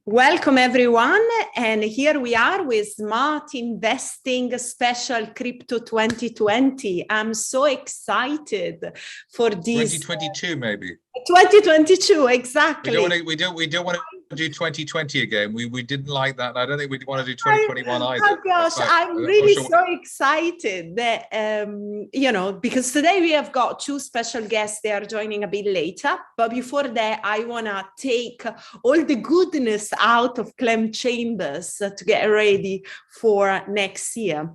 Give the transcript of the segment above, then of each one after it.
Welcome everyone, and here we are with Smart Investing Special Crypto 2020. I'm so excited for this. 2022 maybe. 2022, exactly. We don't want to do 2020 again. We didn't like that. I don't think we want to do 2021 either. Oh gosh, I'm really so excited that because today we have got two special guests. They are joining a bit later, but before that I want to take all the goodness out of Clem Chambers to get ready for next year.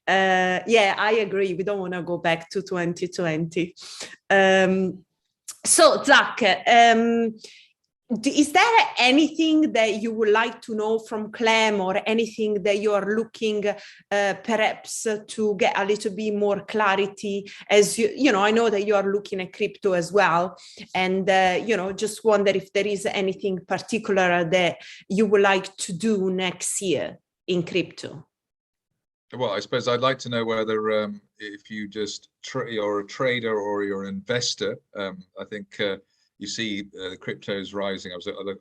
Yeah, I agree, we don't want to go back to 2020. So Zach, is there anything that you would like to know from Clem, or anything that you are looking perhaps to get a little bit more clarity? As I know that you are looking at crypto as well, and just wonder if there is anything particular that you would like to do next year in crypto. Well, I suppose I'd like to know whether if you just you're a trader or you're an investor. I think you see the cryptos rising. I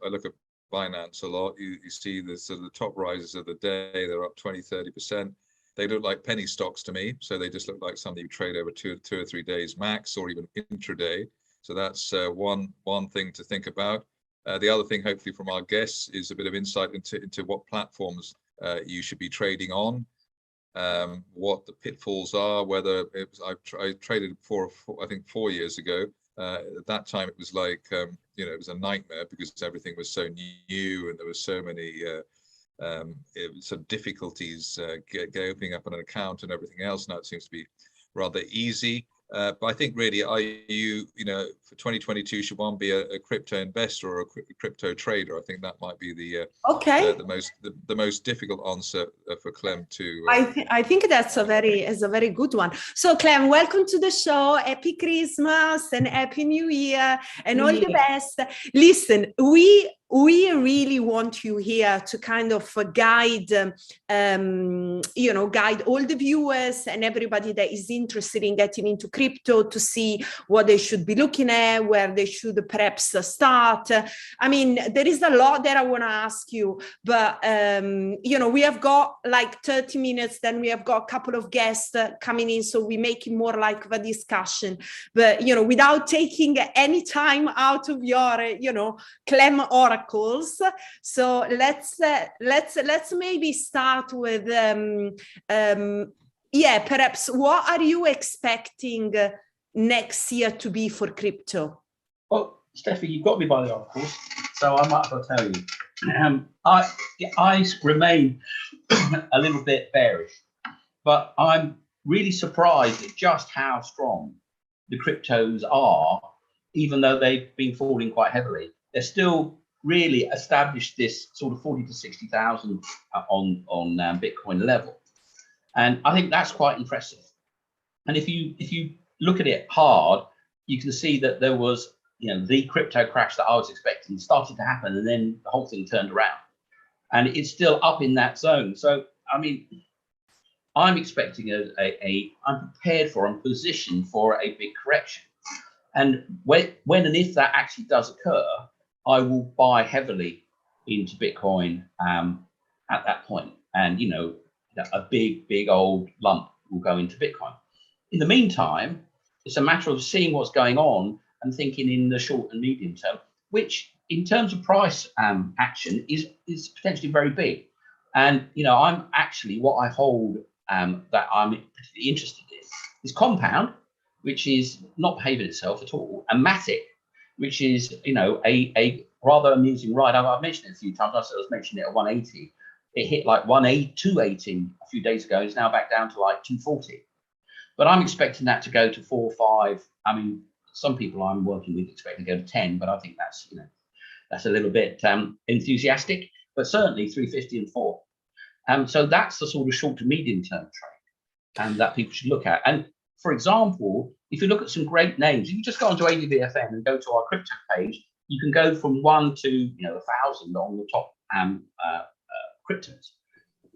look at Binance a lot. You see the sort of the top rises of the day. They're up 20–30%. They look like penny stocks to me. So they just look like something you trade over two or 3 days max, or even intraday. So that's one thing to think about. The other thing, hopefully from our guests, is a bit of insight into what platforms you should be trading on. What the pitfalls are, whether I traded I think 4 years ago. At that time, it was like, it was a nightmare because everything was so new and there were so many sort of difficulties opening up an account and everything else. Now it seems to be rather easy. But I think really, for 2022, should one be a crypto investor or a crypto trader? I think that might be the most difficult answer for Clem to. I think that's a very good one. So Clem, welcome to the show. Happy Christmas and Happy New Year and all the best. Listen, we really want you here to kind of guide all the viewers and everybody that is interested in getting into crypto, to see what they should be looking at, where they should perhaps start. I mean, there is a lot that I want to ask you, but we have got like 30 minutes, then we have got a couple of guests coming in, so we make it more like a discussion, but without taking any time out of your Clem oracles. So let's maybe start with perhaps what are you expecting next year to be for crypto? Well, Steffi, you've got me by the oracles, so I might as well tell you. I remain a little bit bearish, but I'm really surprised at just how strong the cryptos are, even though they've been falling quite heavily. They're still really established this sort of 40 to 60,000 on Bitcoin level, and I think that's quite impressive. And if you look at it hard, you can see that there was the crypto crash that I was expecting started to happen, and then the whole thing turned around, and it's still up in that zone. So I mean, I'm expecting I'm prepared for, I'm positioned for a big correction, and when and if that actually does occur, I will buy heavily into Bitcoin at that point, and a big old lump will go into Bitcoin. In the meantime, it's a matter of seeing what's going on and thinking in the short and medium term, which in terms of price action is potentially very big. And I'm actually, what I hold that I'm particularly interested in is Compound, which is not behaving itself at all, and Matic, which is a rather amusing ride. I've mentioned it a few times. I was mentioning it at 180. It hit like 280 a few days ago. It's now back down to like 240. But I'm expecting that to go to 4 or 5. I mean, some people I'm working with expect to go to 10, but I think that's a little bit enthusiastic. But certainly 350 and 4. So that's the sort of short to medium term trade that people should look at. And for example, if you look at some great names, if you just go onto ADVFN and go to our crypto page, you can go from 1 to 1,000 on the top cryptos.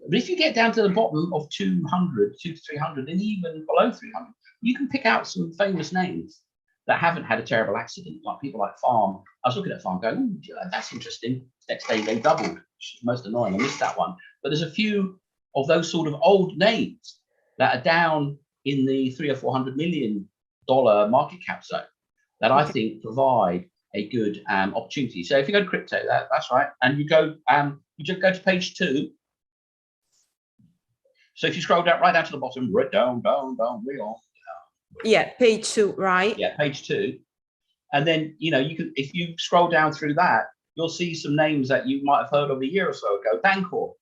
But if you get down to the bottom of 200 to 300, and even below 300, you can pick out some famous names that haven't had a terrible accident, like people like Farm. I was looking at Farm going, oh, that's interesting. Next day they doubled, which is most annoying. I missed that one. But there's a few of those sort of old names that are down in the $300 or $400 million market cap zone that I think provide a good opportunity. So if you go to crypto, that's right, and you just go to page 2. So if you scroll down right down to the bottom, right down, we are. Yeah, page 2, right? Yeah, page 2, and then you can, if you scroll down through that, you'll see some names that you might have heard of a year or so ago. Dancor,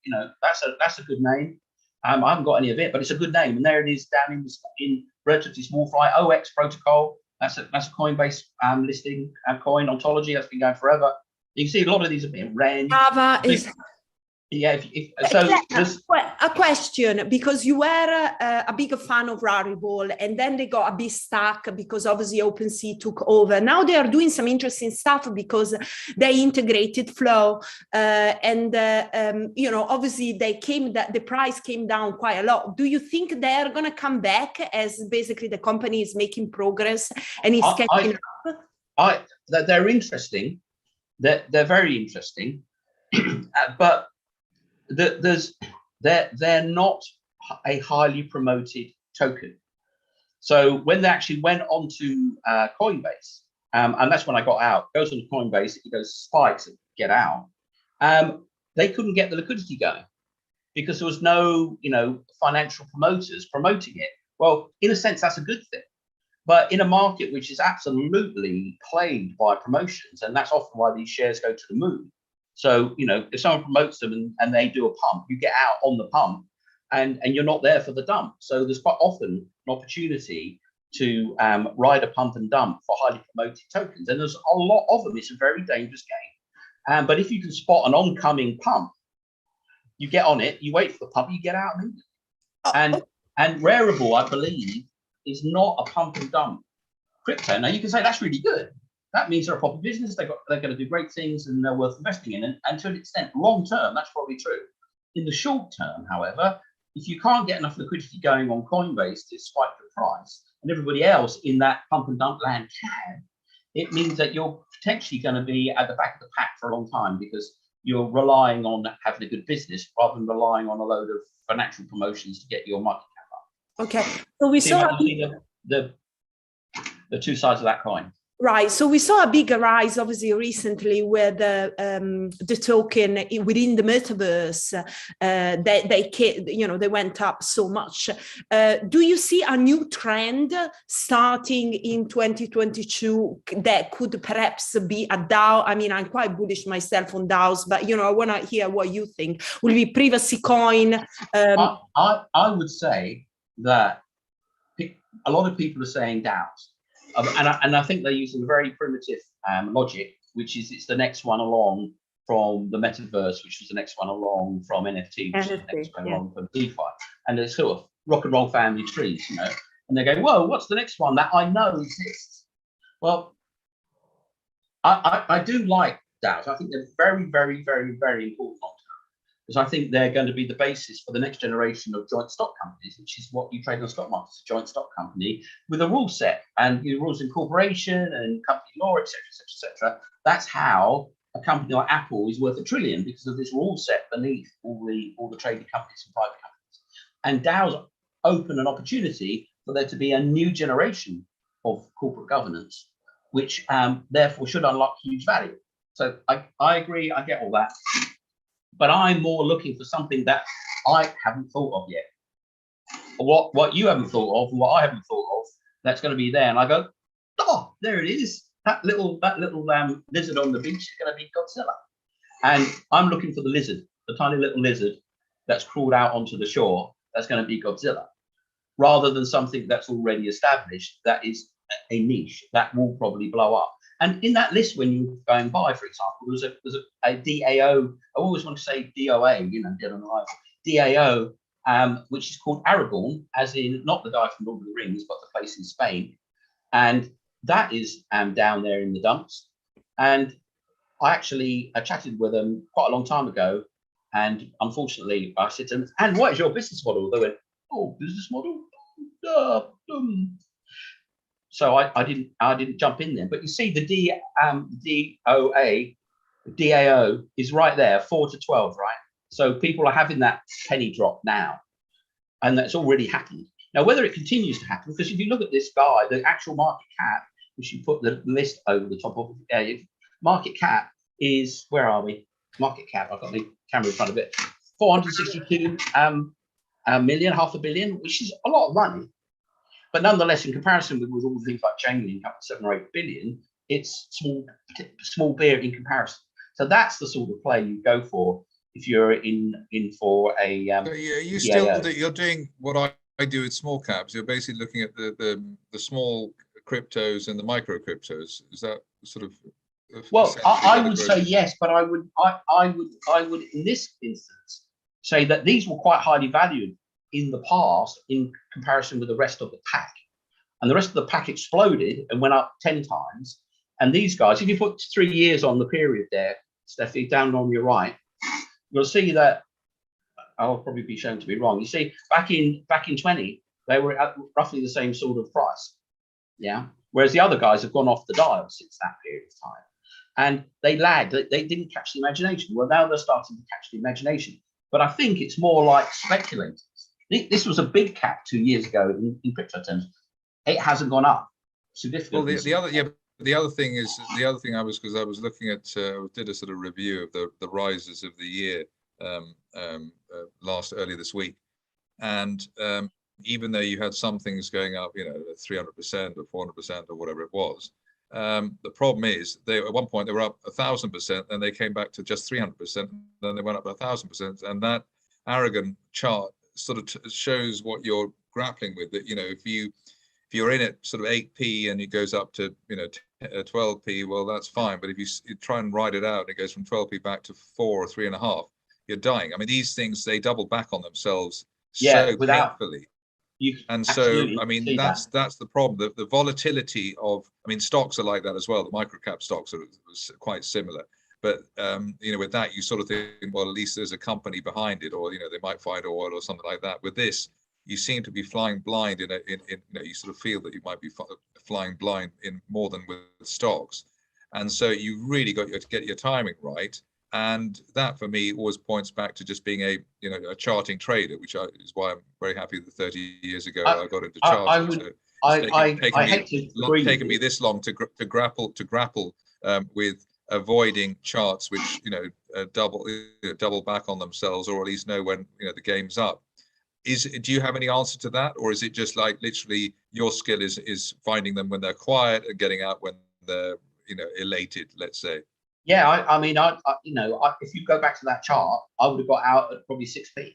that's a good name. I haven't got any of it, but it's a good name, and there it is down in relatively small fry. OX protocol. That's a Coinbase listing coin. Ontology, that's been going forever. You can see a lot of these have been ran. Java is. Yeah, so a question, because you were a big fan of Rarible, and then they got a bit stuck because obviously OpenSea took over. Now they are doing some interesting stuff because they integrated Flow, and obviously the price came down quite a lot. Do you think they're going to come back as basically the company is making progress and it's catching up? They're interesting. They're very interesting, but they're not a highly promoted token. So when they actually went onto Coinbase, and that's when I got out, goes on to Coinbase, it goes spikes and get out. They couldn't get the liquidity going because there was no, financial promoters promoting it. Well, in a sense, that's a good thing. But in a market which is absolutely plagued by promotions, and that's often why these shares go to the moon. So, if someone promotes them and they do a pump, you get out on the pump and you're not there for the dump. So there's quite often an opportunity to ride a pump and dump for highly promoted tokens. And there's a lot of them. It's a very dangerous game. But if you can spot an oncoming pump, you get on it, you wait for the pump, you get out immediately. And Rarible, I believe, is not a pump and dump crypto. Now you can say that's really good. That means they're a proper business. They're going to do great things and they're worth investing in. And to an extent, long term, that's probably true. In the short term, however, if you can't get enough liquidity going on Coinbase to spike the price, and everybody else in that pump and dump land can, it means that you're potentially going to be at the back of the pack for a long time because you're relying on having a good business rather than relying on a load of financial promotions to get your market cap up. Okay, so we saw the two sides of that coin. Right, so we saw a big rise, obviously, recently with the token within the metaverse. They went up so much. Do you see a new trend starting in 2022 that could perhaps be a DAO? I mean, I'm quite bullish myself on DAOs, but I want to hear what you think. Will it be privacy coin? I would say that a lot of people are saying DAOs. And I think they're using a very primitive logic, which is it's the next one along from the metaverse, which was the next one along from NFT, which is the next one along from DeFi. And they're sort of rock and roll family trees, And they're going, whoa, what's the next one that I know exists? Well, I do like DAOs. I think they're very, very, very, very important long term. Because I think they're going to be the basis for the next generation of joint stock companies, which is what you trade on the stock market, a joint stock company with a rule set and rules in incorporation and company law, etc., etc., etc. That's how a company like Apple is worth $1 trillion because of this rule set beneath all the trading companies and private companies. And DAOs open an opportunity for there to be a new generation of corporate governance, which therefore should unlock huge value. So I agree, I get all that. But I'm more looking for something that I haven't thought of yet. What you haven't thought of, and what I haven't thought of, that's going to be there. And I go, oh, there it is. That little lizard on the beach is going to be Godzilla. And I'm looking for the lizard, the tiny little lizard that's crawled out onto the shore. That's going to be Godzilla, rather than something that's already established that is a niche that will probably blow up. And in that list, when you're going by, for example, there was a DAO. I always want to say DOA, dead on arrival. DAO, which is called Aragon, as in not the guy from Lord of the Rings, but the place in Spain. And that is down there in the dumps. And I chatted with them quite a long time ago. And unfortunately, I said to them, and what is your business model? They went, oh, business model? so I didn't jump in there. But you see the DAO is right there, 4 to 12, right? So people are having that penny drop now, and that's already happened. Now, whether it continues to happen, because if you look at this guy, the actual market cap, which you put the list over the top of, market cap is, where are we? Market cap, I've got the camera in front of it, 462 million, half a billion, which is a lot of money. But nonetheless, in comparison with all the things like Chainlink up to 7 or 8 billion, it's small beer in comparison. So that's the sort of play you go for if you're in for a. So you're doing what I do with small caps. You're basically looking at the small cryptos and the micro cryptos. Is that sort of? Well, I would say yes, but I would in this instance say that these were quite highly valued in the past in comparison with the rest of the pack, and the rest of the pack exploded and went up 10 times. And these guys, if you put 3 years on the period there, Steffi, down on your right, you'll see that I'll probably be shown to be wrong. You see, back in 20, they were at roughly the same sort of price, yeah. Whereas the other guys have gone off the dial since that period of time, and they lagged. They didn't catch the imagination. Well, now they're starting to catch the imagination. But I think it's more like speculators. This was a big cap 2 years ago in crypto terms. It hasn't gone up significantly. Well, the other thing is, because I was looking at, did a sort of review of the rises of the year earlier this week, and even though you had some things going up, 300% or 400% or whatever it was, the problem is at one point they were up 1,000%, and they came back to just 300%, then they went up 1,000%, and that arrogant chart sort of shows what you're grappling with. That if you're in at sort of 8p and it goes up to 12p, well, that's fine. But if you try and ride it out, it goes from 12p back to 4 or 3.5. You're dying. I mean, these things, they double back on themselves so painfully. And so, I mean, that's the problem. The volatility of, I mean, stocks are like that as well. The microcap stocks are quite similar. But with that, you sort of think, well, at least there's a company behind it, or they might find oil or something like that. With this, you seem to be flying blind you sort of feel that you might be flying blind in more than with stocks. And so you really got to get your timing right. And that for me always points back to just being a charting trader, which is why I'm very happy that 30 years ago I got into charting. It's taken me this long to grapple with avoiding charts which double back on themselves, or at least know when the game's up. Do you have any answer to that, or is it just like literally your skill is finding them when they're quiet and getting out when they're elated, let's say? Yeah, I mean, if you go back to that chart, I would have got out at probably 6p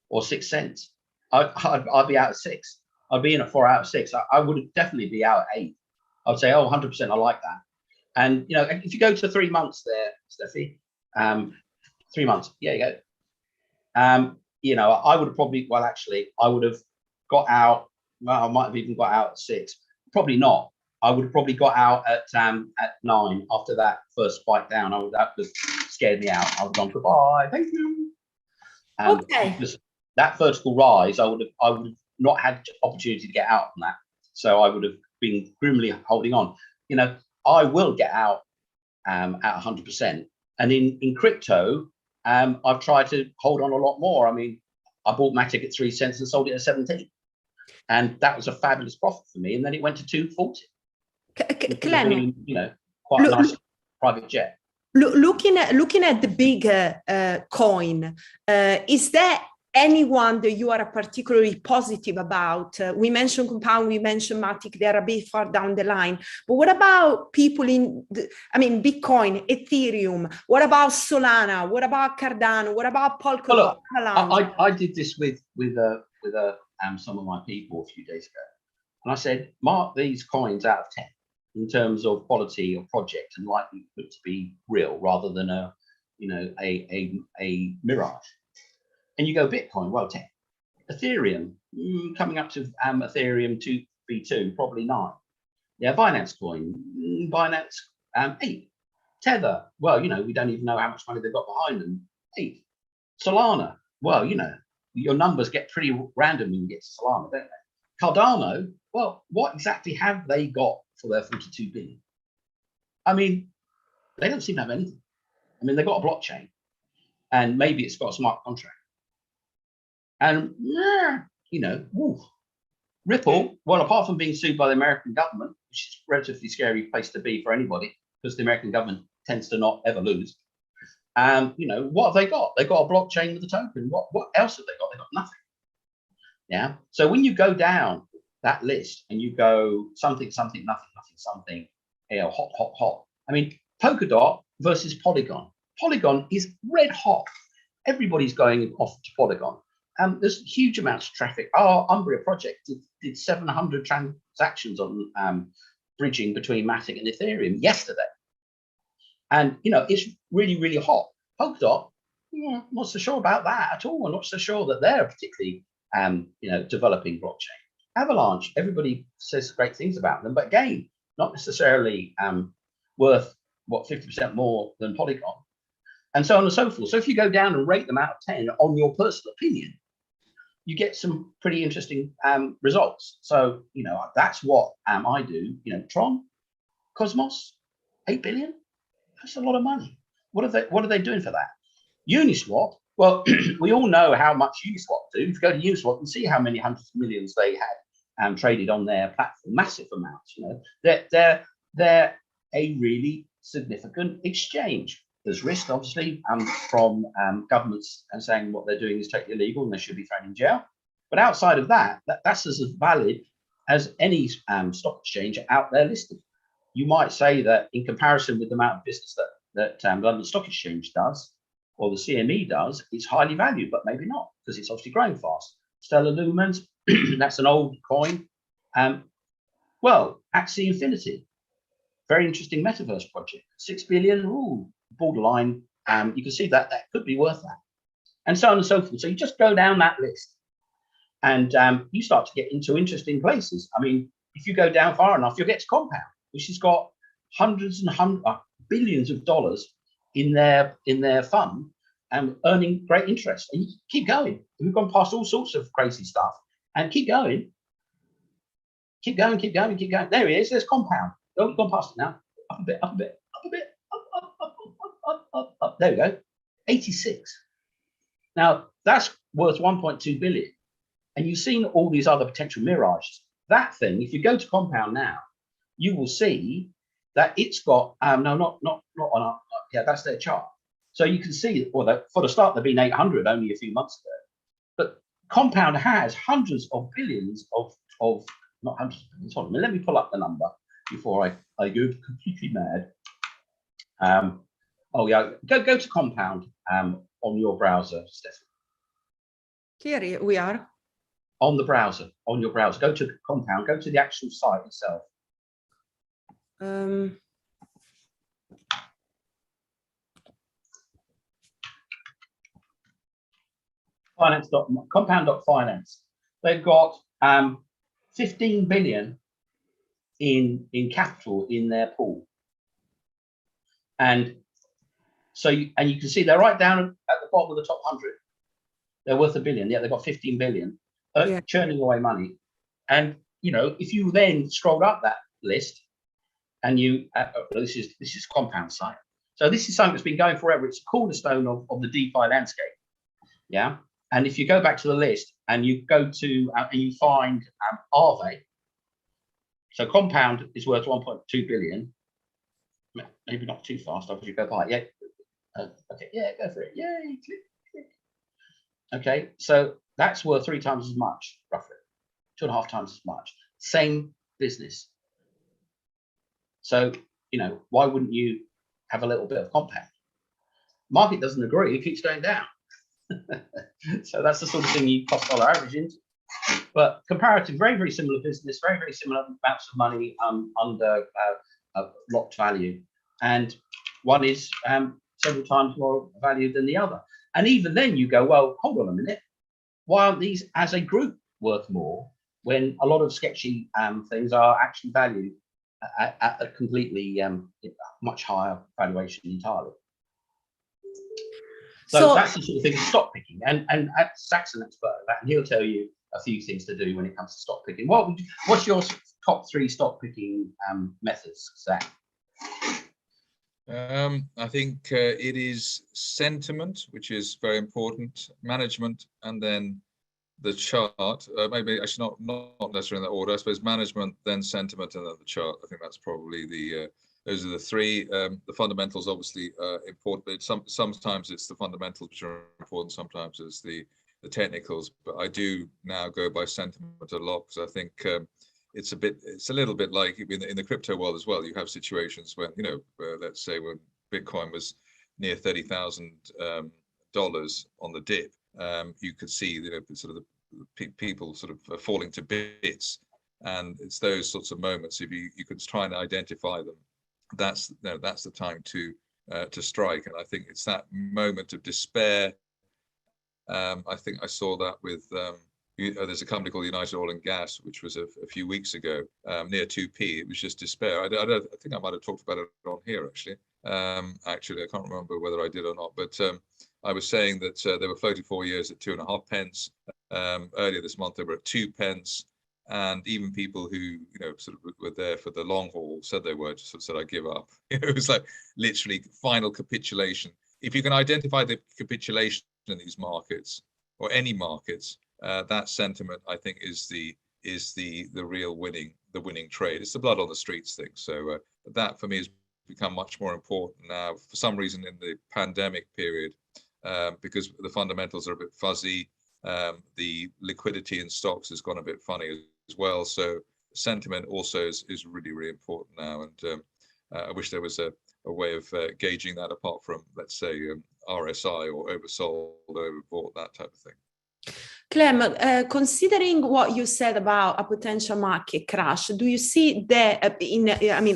or 6 cents. I'd be out at 6. I'd be in at 4 out of 6. I would definitely be out at 8. I'd say, 100%, I like that. And if you go to 3 months there, Steffi, 3 months, yeah, you go. I would have probably, I would have got out. Well, I might have even got out at 6. Probably not. I would have probably got out at 9 after that first spike down. That would have scared me out. I would have gone, goodbye, thank you. Okay. Because that vertical rise, I would have not had opportunity to get out on that. So I would have been grimly holding on. I will get out at 100%. And in crypto, I've tried to hold on a lot more. I mean, I bought Matic at 3 cents and sold it at 17. And that was a fabulous profit for me. And then it went to 2.40. Clem, quite a nice private jet. Looking at the big coin, is there anyone that you are particularly positive about? We mentioned Compound, we mentioned Matic, they're a bit far down the line. But what about people Bitcoin, Ethereum? What about Solana? What about Cardano? What about Polkadot? I did this with some of my people a few days ago. And I said, mark these coins out of 10 in terms of quality of project and likely to be real rather than a mirage. And you go Bitcoin, well, 10. Ethereum, coming up to Ethereum 2v2, probably 9. Yeah, Binance coin, Binance 8. Tether, well, we don't even know how much money they've got behind them, 8. Solana, well, your numbers get pretty random when you get to Solana, don't they? Cardano, well, what exactly have they got for their 42 billion? I mean, they don't seem to have anything. I mean, they've got a blockchain, and maybe it's got a smart contract. And, you know, Ripple, well, apart from being sued by the American government, which is a relatively scary place to be for anybody, because the American government tends to not ever lose. You know, what have they got? They've got a blockchain with a token. What else have they got? They've got nothing. Yeah. So when you go down that list and you go something, something, nothing, nothing, something, you know, hot, hot, hot. I mean, Polkadot versus Polygon. Polygon is red hot. Everybody's going off to Polygon. There's huge amounts of traffic. Our Umbria project did 700 transactions on bridging between Matic and Ethereum yesterday. And, you know, it's really, really hot. Polkadot, I'm not so sure about that at all. I'm not so sure that they're particularly, you know, developing blockchain. Avalanche, everybody says great things about them, but again, not necessarily worth, what, 50% more than Polygon, and so on and so forth. So if you go down and rate them out of 10 on your personal opinion, you get some pretty interesting results. So, you know, that's what I do. You know, Tron, Cosmos, 8 billion. That's a lot of money. What are they doing for that? Uniswap. Well, we all know how much Uniswap do. If you go to Uniswap and see how many hundreds of millions they had traded on their platform, massive amounts. You know, they're a really significant exchange. There's risk, obviously, from governments and saying what they're doing is totally illegal and they should be thrown in jail. But outside of that, that's as valid as any stock exchange out there listed. You might say that in comparison with the amount of business that London Stock Exchange does, or the CME does, it's highly valued, but maybe not, because it's obviously growing fast. Stellar Lumens, that's an old coin. Well, Axie Infinity, very interesting metaverse project, 6 billion, ooh, borderline. You can see that could be worth that, and so on and so forth. So you just go down that list, and you start to get into interesting places. I mean, if you go down far enough, you'll get to Compound, which has got hundreds and billions of dollars in their fund and earning great interest. And you keep going. We've gone past all sorts of crazy stuff, and keep going. Keep going, keep going, keep going. There he is. There's Compound. Don't gone past it now. Up a bit, up a bit, up a bit, up. There we go. 86. Now that's worth 1.2 billion. And you've seen all these other potential mirages. That thing, if you go to Compound now, you will see that it's got no, not on our, yeah, that's their chart. So you can see, well, for the start, they've been 800 only a few months ago. But Compound has hundreds of billions of not hundreds of billions. Hold on, let me pull up the number before I go completely mad. Oh yeah, go to Compound on your browser, Stephanie. Here we are. On the browser, on your browser, go to Compound, go to the actual site itself. Compound.finance. They've got 15 billion in capital in their pool, and so you can see they're right down at the bottom of the top 100. They're worth $1 billion. Yeah, they've got 15 billion, churning away money. And you know, if you then scroll up that list, and you this is Compound site. So this is something that's been going forever. It's a cornerstone of the DeFi landscape. Yeah. And if you go back to the list and you go to and you find Aave, so Compound is worth 1.2 billion. Maybe not too fast. After you go by, yeah. Okay, yeah, go for it. Yay, click. Okay, so that's worth 3 times as much, roughly 2.5 times as much. Same business. So you know, why wouldn't you have a little bit of Compound? Market doesn't agree. It keeps going down. So that's the sort of thing you cost dollar average into. But comparative, very, very similar business, very, very similar amounts of money under locked value. And one is several times more value than the other. And even then you go, well, hold on a minute. Why aren't these as a group worth more when a lot of sketchy things are actually valued at a completely much higher valuation entirely? So that's the sort of thing, stock picking, and Saxon expert at that, and he'll tell you a few things to do when it comes to stock picking. What's your top 3 stock picking methods, Zach? I think it is sentiment, which is very important, management, and then the chart. Maybe actually not necessarily in that order. I suppose management, then sentiment, and then the chart. I think that's probably those are the 3. The fundamentals obviously important, but sometimes it's the fundamentals which are important. Sometimes it's the technicals. But I do now go by sentiment a lot, because I think it's a little bit like in the crypto world as well. You have situations when, let's say when Bitcoin was near $30,000 on the dip, you could see, sort of the people sort of falling to bits, and it's those sorts of moments. If you could try and identify them, that's the time to strike. And I think it's that moment of despair. I think I saw that with. There's a company called United Oil and Gas, which was a few weeks ago, near 2p. It was just despair. I think I might have talked about it on here, actually. Actually, I can't remember whether I did or not, but I was saying that they were floated 4 years at 2.5 pence. Earlier this month, they were at 2 pence. And even people who, sort of were there for the long haul said they were, just sort of said, I give up. It was like literally final capitulation. If you can identify the capitulation in these markets, or any markets, that sentiment, I think, is the real winning trade. It's the blood on the streets thing. So that for me has become much more important now. For some reason in the pandemic period, because the fundamentals are a bit fuzzy, the liquidity in stocks has gone a bit funny as well. So sentiment also is really, really important now. And I wish there was a way of gauging that apart from, let's say, RSI or oversold, overbought, that type of thing. Clem, considering what you said about a potential market crash, do you see that a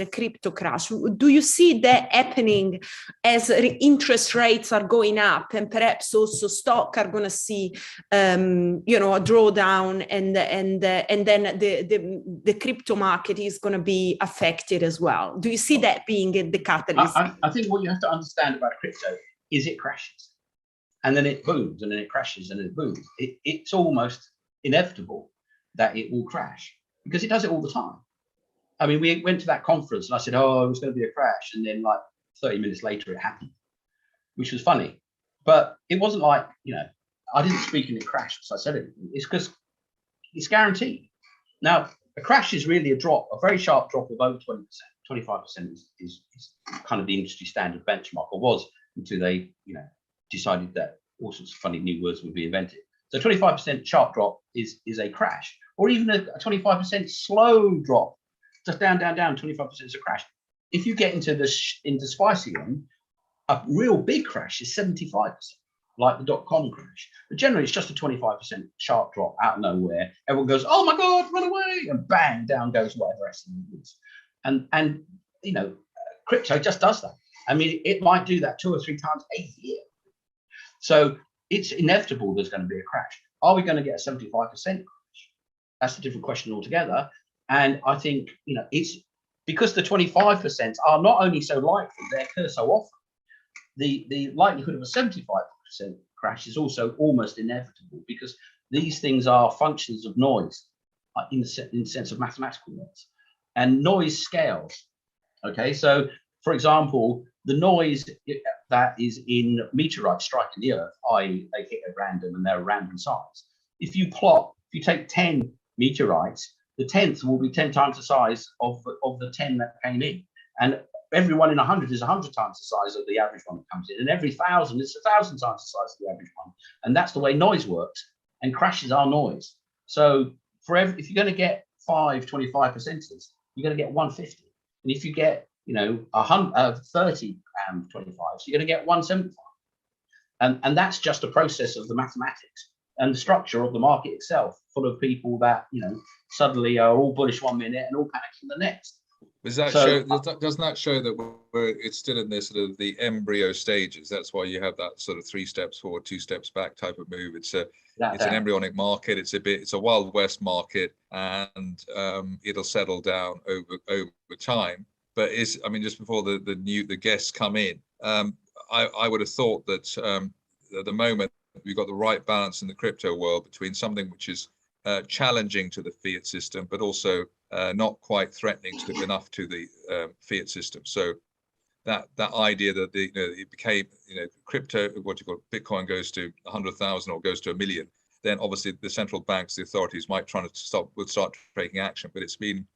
crypto crash, do you see that happening as interest rates are going up, and perhaps also stock are going to see, a drawdown, and then the crypto market is going to be affected as well? Do you see that being the catalyst? I think what you have to understand about crypto is it crashes. And then it booms, and then it crashes, and then it booms. It's almost inevitable that it will crash, because it does it all the time. I mean, we went to that conference, and I said, oh, it was going to be a crash. And then like 30 minutes later, it happened, which was funny. But it wasn't like, I didn't speak and it crashed because I said it. It's because it's guaranteed. Now, a crash is really a very sharp drop of over 20%. 25% is kind of the industry standard benchmark, or was, until they, decided that all sorts of funny new words would be invented. So 25% sharp drop is a crash, or even a 25% slow drop, just down, 25% is a crash. If you get into spicy one, a real big crash is 75%, like the .com crash. But generally, it's just a 25% sharp drop out of nowhere. Everyone goes, oh my God, run away, and bang, down goes whatever else is. And crypto just does that. I mean, it might do that 2 or 3 times a year. So it's inevitable there's going to be a crash. Are we going to get a 75% crash? That's a different question altogether. And I think, it's because the 25% are not only so likely, they occur so often. The likelihood of a 75% crash is also almost inevitable, because these things are functions of noise in the sense of mathematical noise. And noise scales. Okay, so for example, the noise that is in meteorites striking the Earth, i.e. they hit at random and they're a random size. If you take 10 meteorites, the 10th will be 10 times the size of the 10 that came in. And every one in 100 is 100 times the size of the average one that comes in. And every 1,000 is 1,000 times the size of the average one. And that's the way noise works. And crashes are noise. So if you're going to get 5 25%ers, you're going to get 150. And if you get 30 25s, you're going to get 175. And that's just a process of the mathematics and the structure of the market itself, full of people that, suddenly are all bullish one minute and all panicking the next. Doesn't that show that it's still in this sort of the embryo stages? That's why you have that sort of 3 steps forward, 2 steps back type of move. It's an embryonic market. It's a Wild West market, and it'll settle down over time. But just before the guests come in, I would have thought that at the moment we've got the right balance in the crypto world between something which is challenging to the fiat system, but also not quite threatening enough to the fiat system. So that idea that it became, crypto, what you call Bitcoin, goes to 100,000 or goes to 1 million, then obviously the central banks, the authorities might would start taking action. But it's been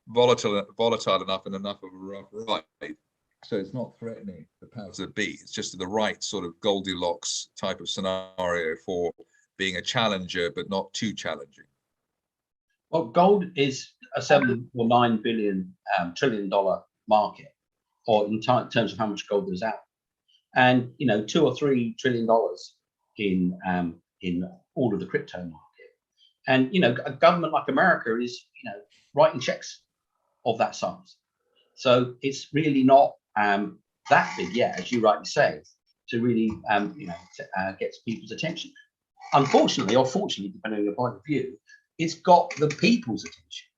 volatile enough and enough of a rough ride, so it's not threatening the powers that be. It's just the right sort of Goldilocks type of scenario for being a challenger, but not too challenging. Well, gold is a $7 or $9 billion trillion market, or in terms of how much gold there's out, and $2 or $3 trillion in all of the crypto market, and a government like America is writing checks of that size, so it's really not that big yet, as you rightly say, to really get people's attention. Unfortunately, or fortunately, depending on your point of view, it's got the people's attention.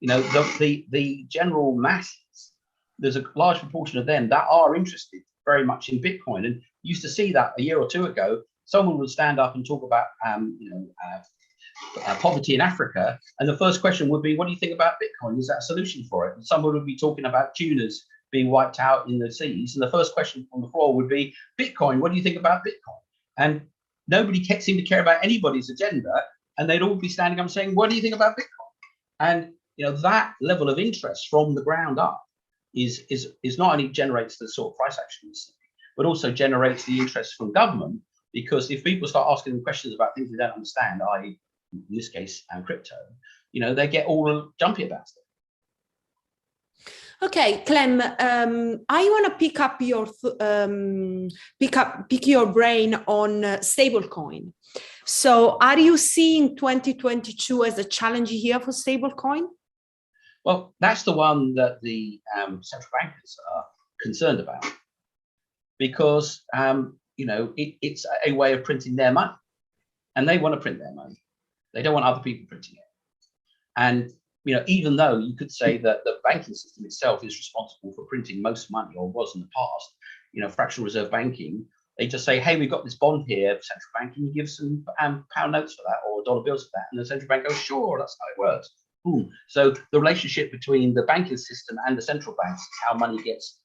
The general masses. There's a large proportion of them that are interested very much in Bitcoin, and used to see that a year or two ago. Someone would stand up and talk about poverty in Africa, and the first question would be, "What do you think about Bitcoin? Is that a solution for it?" And someone would be talking about tunas being wiped out in the seas, and the first question on the floor would be, "Bitcoin, what do you think about Bitcoin?" And nobody seemed to care about anybody's agenda, and they'd all be standing up and saying, "What do you think about Bitcoin?" And that level of interest from the ground up is not only generates the sort of price action, but also generates the interest from government, because if people start asking them questions about things they don't understand, i.e., in this case, crypto, they get all jumpy about it. Okay, Clem, I want to pick your brain on stablecoin. So, are you seeing 2022 as a challenge year for stablecoin? Well, that's the one that the central bankers are concerned about, because it's a way of printing their money, and they want to print their money. They don't want other people printing it. And even though you could say that the banking system itself is responsible for printing most money, or was in the past, fractional reserve banking, they just say, "Hey, we've got this bond here, central bank, can you give some pound notes for that, or dollar bills for that?" And the central bank goes, "Sure, that's how it works." Boom. So the relationship between the banking system and the central banks is how money gets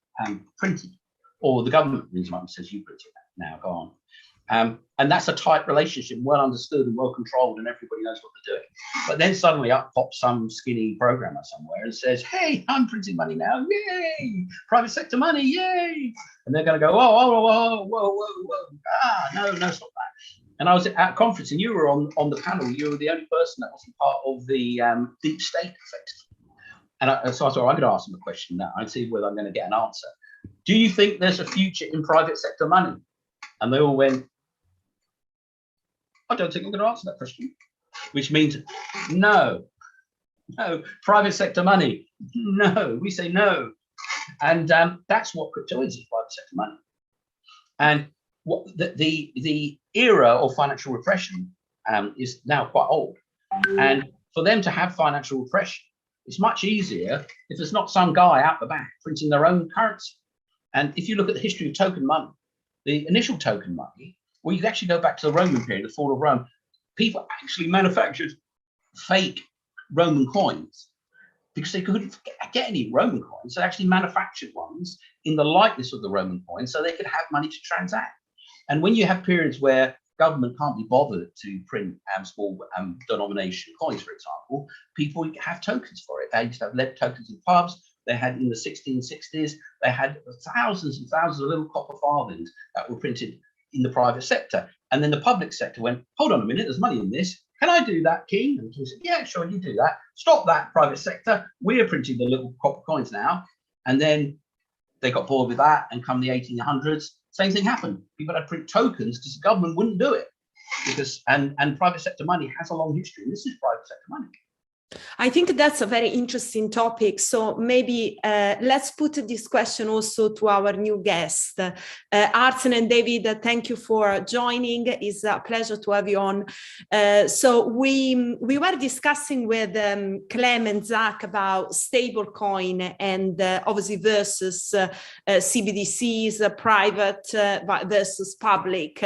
printed, or the government says you print it now, go on. And that's a tight relationship, well understood and well controlled, and everybody knows what they're doing. But then suddenly up pops some skinny programmer somewhere and says, "Hey, I'm printing money now, yay! Private sector money, yay!" And they're going to go, whoa, no, stop that. And I was at a conference, and you were on the panel. You were the only person that wasn't part of the deep state effect. And so I thought, I'm going to ask them a question now and see whether I'm going to get an answer. Do you think there's a future in private sector money? And they all went, "I don't think I'm going to answer that question," which means no, private sector money, no, we say no. And that's what crypto is private sector money. And what the era of financial repression is now quite old. And for them to have financial repression, it's much easier if there's not some guy out the back printing their own currency. And if you look at the history of token money, the initial token money, well, you can actually go back to the Roman period, the fall of Rome. People actually manufactured fake Roman coins because they couldn't get any Roman coins. So they actually manufactured ones in the likeness of the Roman coin so they could have money to transact. And when you have periods where government can't be bothered to print small denomination coins, for example, people have tokens for it. They used to have lead tokens in pubs. They had in the 1660s, they had thousands and thousands of little copper farthings that were printed in the private sector. And then the public sector went, "Hold on a minute, there's money in this. Can I do that, King?" And he said, "Yeah, sure, you do that. Stop that, private sector. We're printing the little copper coins now." And then they got bored with that, and come the 1800s, same thing happened. People had to print tokens because the government wouldn't do it. And private sector money has a long history, and this is private sector money. I think that's a very interesting topic. So maybe let's put this question also to our new guest. Arsen and David, thank you for joining. It's a pleasure to have you on. So we were discussing with Clem and Zach about stablecoin and obviously versus CBDCs, private versus public.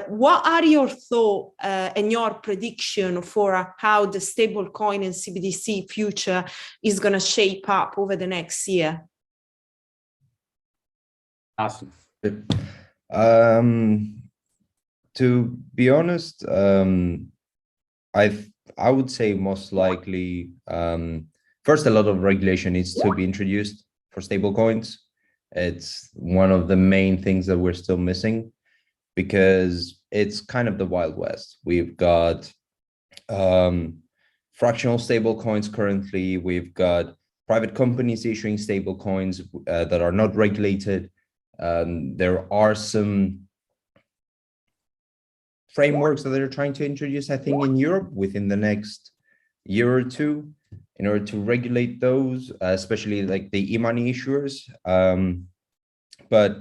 What are your thoughts and your prediction for how the stablecoin and CBDC future is going to shape up over the next year? Awesome. To be honest, I would say most likely, first, a lot of regulation needs to be introduced for stablecoins. It's one of the main things that we're still missing because it's kind of the Wild West. We've got fractional stablecoins currently. We've got private companies issuing stablecoins that are not regulated. There are some frameworks that they're trying to introduce, I think, in Europe within the next year or two in order to regulate those, especially like the e-money issuers. But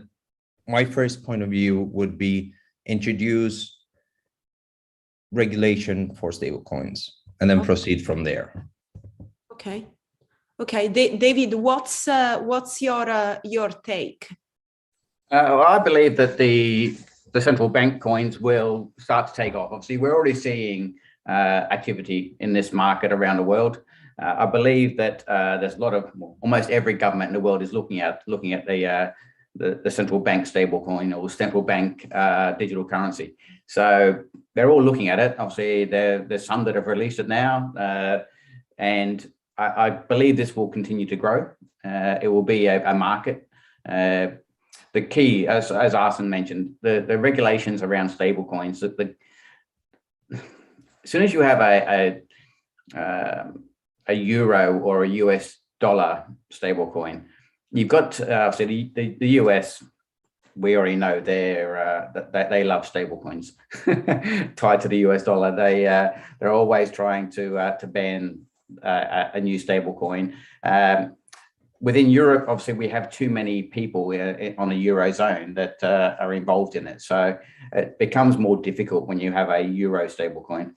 my first point of view would be introduce regulation for stablecoins and then proceed from there. Okay. Okay, David, what's your take? Well, I believe that the central bank coins will start to take off. Obviously, we're already seeing activity in this market around the world. I believe that there's a lot of, almost every government in the world is looking at the central bank stablecoin or central bank digital currency. So they're all looking at it. Obviously, there's some that have released it now, and I believe this will continue to grow. It will be a market. The key, as Arsen mentioned, the regulations around stablecoins. As soon as you have a euro or a US dollar stablecoin, you've got obviously the US. We already know they love stablecoins tied to the US dollar. They're always trying to ban a new stablecoin. Within Europe, obviously, we have too many people on a eurozone that are involved in it. So it becomes more difficult when you have a euro stablecoin.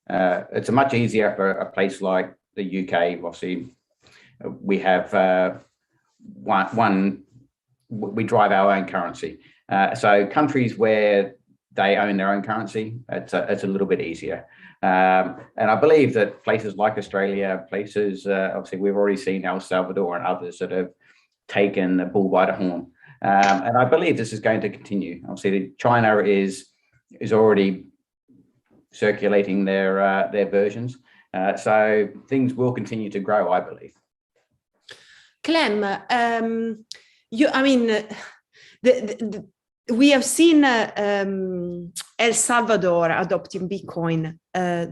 It's much easier for a place like the UK. Obviously, we have we drive our own currency. So countries where they own their own currency, it's a little bit easier. And I believe that places like Australia, places, obviously we've already seen El Salvador and others that have taken the bull by the horn. And I believe this is going to continue. Obviously, China is already circulating their versions. So things will continue to grow, I believe. Clem, we have seen El Salvador adopting Bitcoin.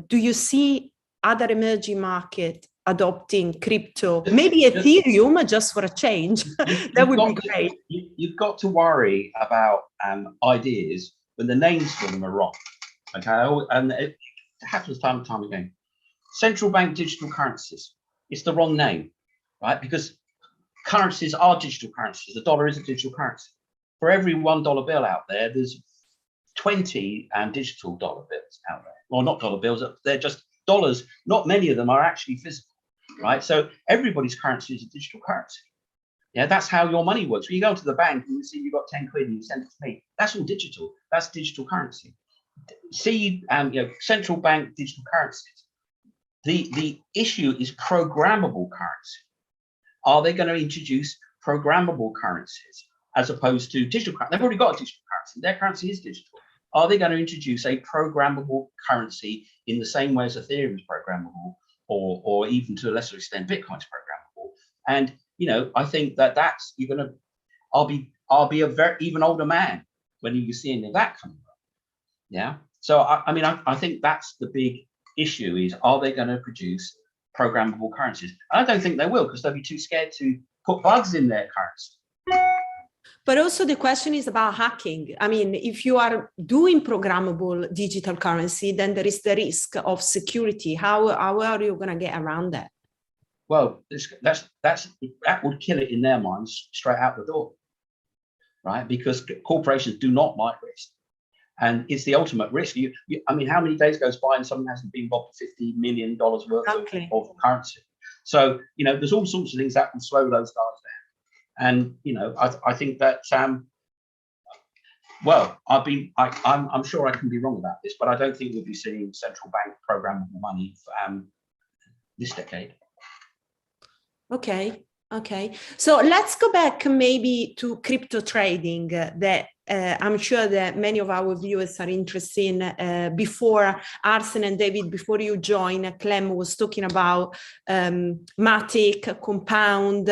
Do you see other emerging markets adopting crypto? Maybe Ethereum, just for a change. That would be great. You've got to worry about ideas when the names for them are wrong. Okay, and it happens time and time again. Central bank digital currencies. It's the wrong name, right? Because currencies are digital currencies. The dollar is a digital currency. For every $1 bill out there, there's 20 digital dollar bills out there. Well, not dollar bills, they're just dollars. Not many of them are actually physical, right? So everybody's currency is a digital currency. Yeah, that's how your money works. When you go to the bank and you see you've got 10 quid and you send it to me, that's all digital. That's digital currency. See, central bank digital currencies. The issue is programmable currency. Are they going to introduce programmable currencies as opposed to digital currency? They've already got a digital currency. Their currency is digital. Are they going to introduce a programmable currency in the same way as Ethereum is programmable, or even to a lesser extent, Bitcoin's programmable? And I think that's I'll be a very even older man when you see any of that coming up. Yeah. So I think that's the big issue: is are they going to produce programmable currencies? And I don't think they will, because they'll be too scared to put bugs in their currency. But also the question is about hacking. I mean, if you are doing programmable digital currency, then there is the risk of security. How are you going to get around that? Well, that would kill it in their minds straight out the door, right? Because corporations do not like risk, and it's the ultimate risk. I mean, how many days goes by and someone hasn't been robbed $50 million worth of currency? So, you know, there's all sorts of things that can slow those guys down. And, you know, I think that, well, I'm sure I can be wrong about this, but I don't think we'll be seeing central bank programmable money this decade. Okay. So let's go back maybe to crypto trading that I'm sure that many of our viewers are interested in. Before Arsen and David, before you join, Clem was talking about Matic, Compound.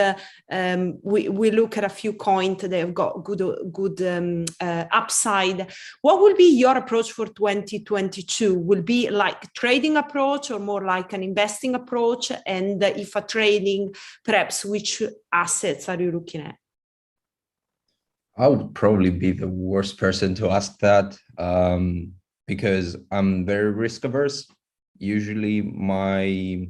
We look at a few coins that have got good upside. What will be your approach for 2022? Will be like trading approach or more like an investing approach? And if a trading, perhaps which assets are you looking at? I would probably be the worst person to ask that because I'm very risk averse. Usually my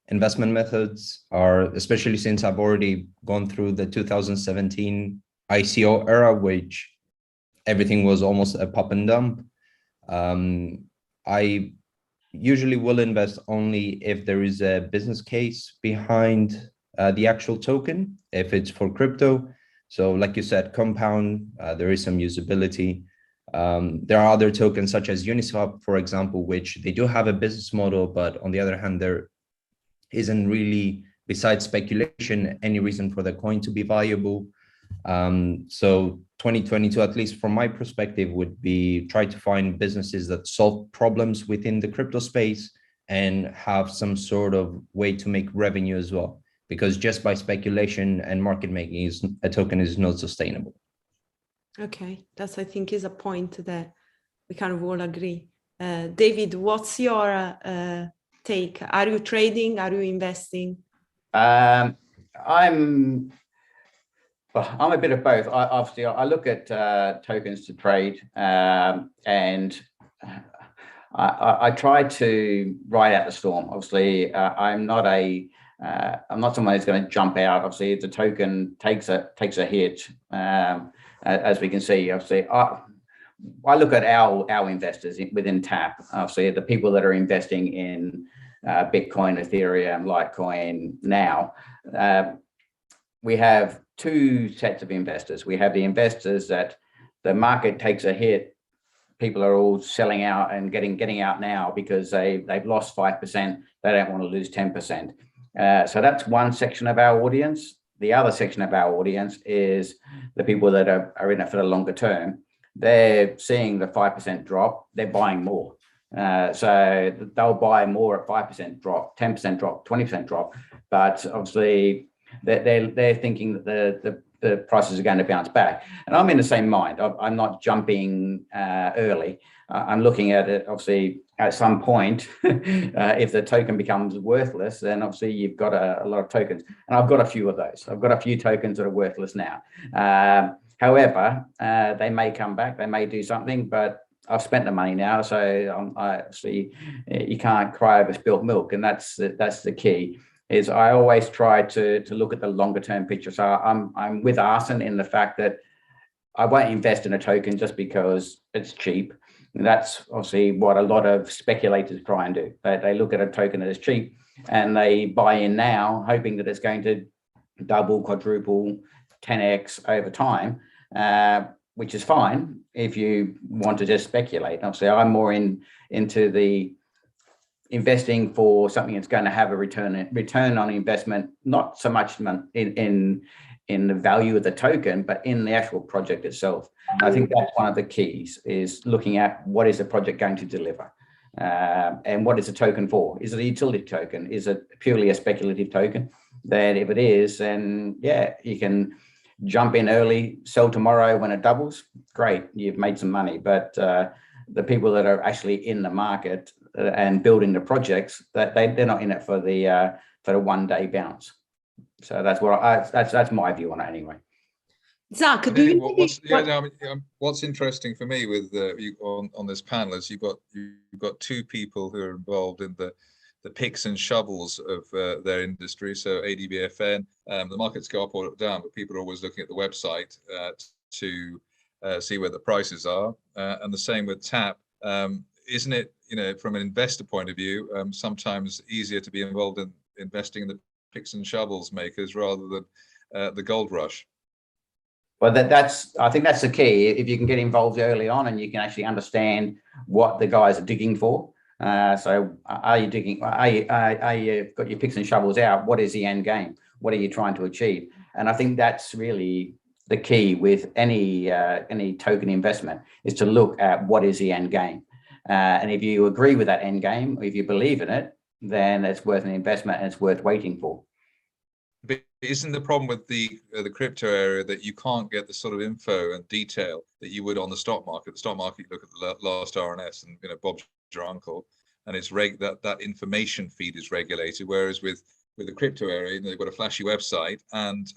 investment methods are, especially since I've already gone through the 2017 ICO era, which everything was almost a pump and dump. I usually will invest only if there is a business case behind the actual token, if it's for crypto. So like you said, Compound, there is some usability. There are other tokens such as Uniswap, for example, which they do have a business model, but on the other hand, there isn't really, besides speculation, any reason for the coin to be viable. So 2022, at least from my perspective, would be try to find businesses that solve problems within the crypto space and have some sort of way to make revenue as well. Because just by speculation and market making, a token is not sustainable. Okay, that's I think is a point that we kind of all agree. David, what's your take? Are you trading? Are you investing? I'm a bit of both. Obviously, I look at tokens to trade, and I try to ride out the storm. Obviously, I'm not someone who's going to jump out. Obviously, if the token takes a hit, as we can see, obviously, I look at our investors within TAP. Obviously, the people that are investing in Bitcoin, Ethereum, Litecoin now. We have two sets of investors. We have the investors that the market takes a hit. People are all selling out and getting out now because they've lost 5%. They don't want to lose 10%. So that's one section of our audience. The other section of our audience is the people that are in it for the longer term. They're seeing the 5% drop, they're buying more. So they'll buy more at 5% drop, 10% drop, 20% drop. But obviously they're thinking that the prices are going to bounce back. And I'm in the same mind. I'm not jumping early. I'm looking at it, obviously, at some point, if the token becomes worthless, then obviously you've got a lot of tokens. And I've got a few of those. I've got a few tokens that are worthless now. However, they may come back, they may do something, but I've spent the money now. So obviously you can't cry over spilt milk. And that's the key. Is I always try to look at the longer term picture. So I'm with Arsen in the fact that I won't invest in a token just because it's cheap. And that's obviously what a lot of speculators try and do. They look at a token that is cheap and they buy in now, hoping that it's going to double, quadruple, 10x over time, which is fine if you want to just speculate. Obviously, I'm more into the investing for something that's going to have a return on investment, not so much in the value of the token, but in the actual project itself. I think that's one of the keys, is looking at what is the project going to deliver, and what is the token for? Is it a utility token? Is it purely a speculative token? Then if it is, then yeah, you can jump in early, sell tomorrow when it doubles. Great, you've made some money. But the people that are actually in the market and building the projects, that they're not in it for the 1 day bounce. So that's what that's my view on it anyway. Zach, do you what's interesting for me with you on this panel is you've got two people who are involved in the picks and shovels of their industry. So ADVFN, the markets go up or down, but people are always looking at the website to see where the prices are. And the same with TAP. Isn't it, from an investor point of view, sometimes easier to be involved in investing in the picks and shovels makers rather than the gold rush? Well, I think that's the key. If you can get involved early on and you can actually understand what the guys are digging for. So are you digging, are you got your picks and shovels out? What is the end game? What are you trying to achieve? And I think that's really the key with any token investment, is to look at what is the end game. And if you agree with that end game, or if you believe in it, then it's worth an investment and it's worth waiting for. But isn't the problem with the crypto area that you can't get the sort of info and detail that you would on the stock market? The stock market, you look at the last RNS and Bob's your uncle, and it's that information feed is regulated. Whereas with the crypto area, they've got a flashy website, and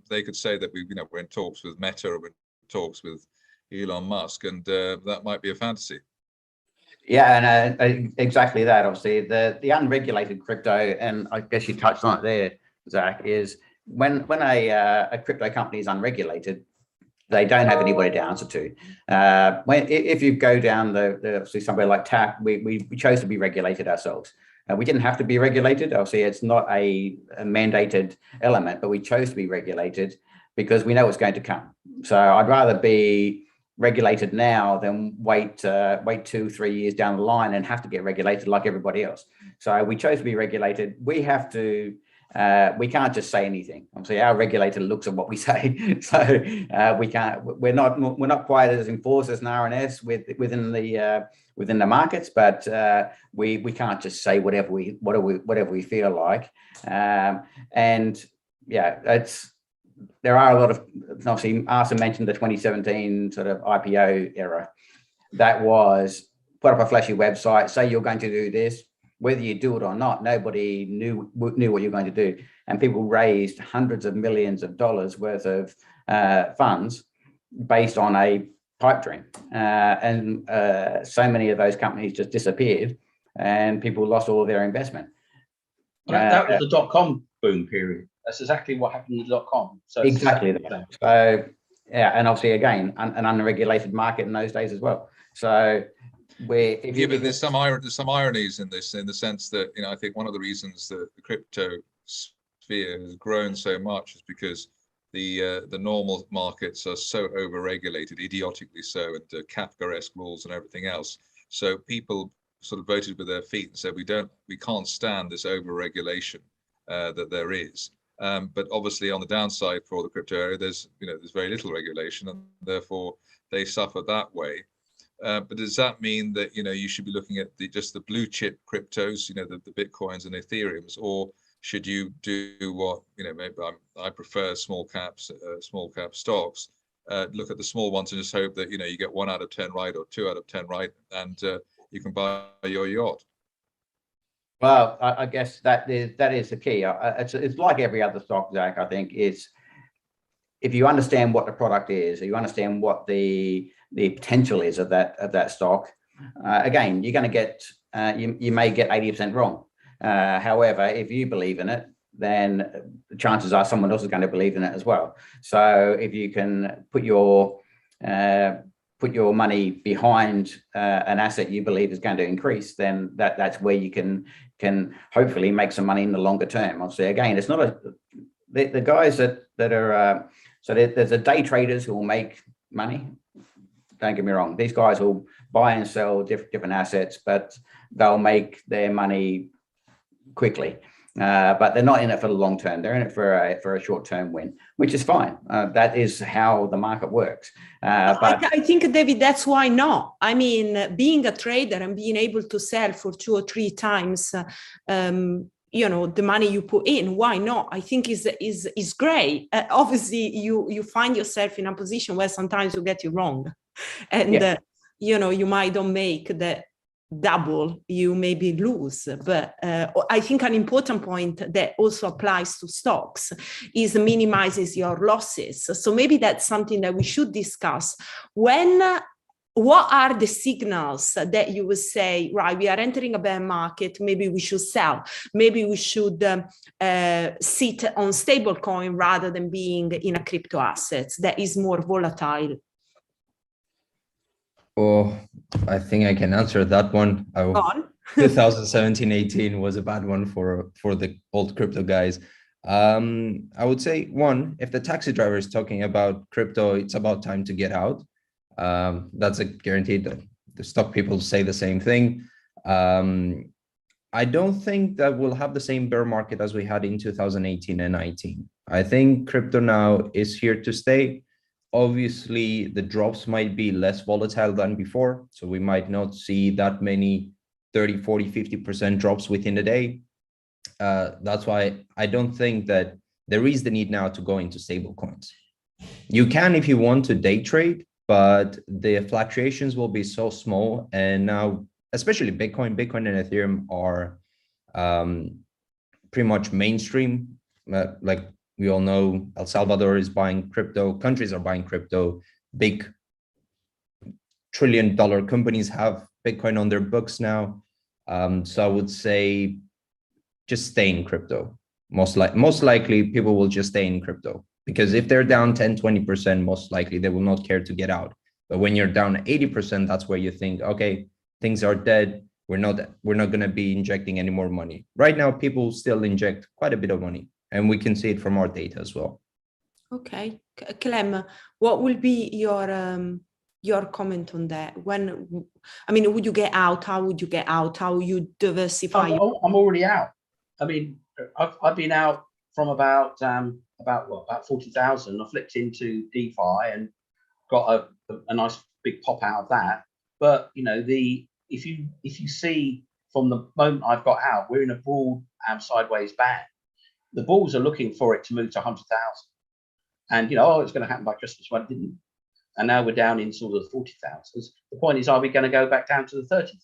they could say that we're in talks with Meta, or we're in talks with Elon Musk, and that might be a fantasy. Yeah, and exactly that. Obviously, the unregulated crypto, and I guess you touched on it there, Zach, is when a crypto company is unregulated, they don't have anybody to answer to. If you go down obviously somewhere like TAP, we chose to be regulated ourselves. We didn't have to be regulated. Obviously, it's not a mandated element, but we chose to be regulated because we know what's going to come. So I'd rather be regulated now than wait 2-3 years down the line and have to get regulated like everybody else. So we chose to be regulated. We have to. We can't just say anything. Obviously, our regulator looks at what we say, so we can't. We're not quite as enforced as an RNS within the markets, but we can't just say whatever we feel like. And yeah, there are a lot of, obviously Arsen mentioned the 2017 sort of IPO era. That was put up a flashy website, say you're going to do this. Whether you do it or not, nobody knew what you're going to do. And people raised hundreds of millions of dollars worth of funds based on a pipe dream. And so many of those companies just disappeared and people lost all of their investment. That was the .com boom period. That's exactly what happened with .com. So exactly that. So yeah, and obviously again, an unregulated market in those days as well. So but there's some ironies in this, in the sense that I think one of the reasons that the crypto sphere has grown so much is because the normal markets are so over-regulated, idiotically so, and Kafka-esque rules and everything else. So people sort of voted with their feet and said we can't stand this over-regulation that there is. But obviously on the downside for the crypto area, there's very little regulation, and therefore they suffer that way. But does that mean that you should be looking at just the blue chip cryptos, the Bitcoins and Ethereums, or should you do what maybe I prefer small cap stocks? Look at the small ones and just hope that you get 1 out of 10 right or 2 out of 10 right, and you can buy your yacht. Well, I guess that is the key. It's like every other stock, Zach. I think is if you understand what the product is, or you understand what the potential is of that stock. Again, you're going to get you may get 80% wrong. However, if you believe in it, then the chances are someone else is going to believe in it as well. So if you can put your money behind an asset you believe is going to increase, then that's where you can hopefully make some money in the longer term. Obviously, again, it's not the guys that are so there's the day traders who will make money. Don't get me wrong; these guys will buy and sell different assets, but they'll make their money quickly. But they're not in it for the long term. They're in it for a short term win, which is fine. That is how the market works. But I think, David, that's why not. I mean, being a trader and being able to sell for 2 or 3 times, the money you put in, why not? I think is great. Obviously, you find yourself in a position where sometimes you get it wrong, and you might don't make double, you maybe lose. But I think an important point that also applies to stocks is minimizes your losses. So maybe that's something that we should discuss. What are the signals that you would say, right, we are entering a bear market, maybe we should sell, maybe we should sit on stablecoin rather than being in a crypto assets that is more volatile? Oh, I think I can answer that one. 2017-18 was a bad one for the old crypto guys. I would say, one, if the taxi driver is talking about crypto, it's about time to get out. That's a guarantee that the stock people say the same thing. I don't think that we'll have the same bear market as we had in 2018 and 19. I think crypto now is here to stay. Obviously, the drops might be less volatile than before. So we might not see that many 30, 40, 50% drops within a day. That's why I don't think that there is the need now to go into stable coins. You can if you want to day trade, but the fluctuations will be so small. And now, especially Bitcoin and Ethereum are pretty much mainstream. Like we all know, El Salvador is buying crypto, countries are buying crypto, big trillion-dollar companies have Bitcoin on their books now. So I would say just stay in crypto. Most likely people will just stay in crypto, because if they're down 10, 20%, most likely they will not care to get out. But when you're down 80%, that's where you think, okay, things are dead. We're not going to be injecting any more money. Right now, people still inject quite a bit of money, and we can see it from our data as well. Okay, Clem, what will be your comment on that? Would you get out? How would you get out? How you diversify? I'm already out. I mean, I've been out from about 40,000. I flipped into DeFi and got a nice big pop out of that. But you know, if you see from the moment I've got out, we're in a broad sideways band. The bulls are looking for it to move to 100,000, and you know, oh, it's going to happen by Christmas. Well, it didn't, and now we're down in sort of the 40,000. The point is, are we going to go back down to the 30,000?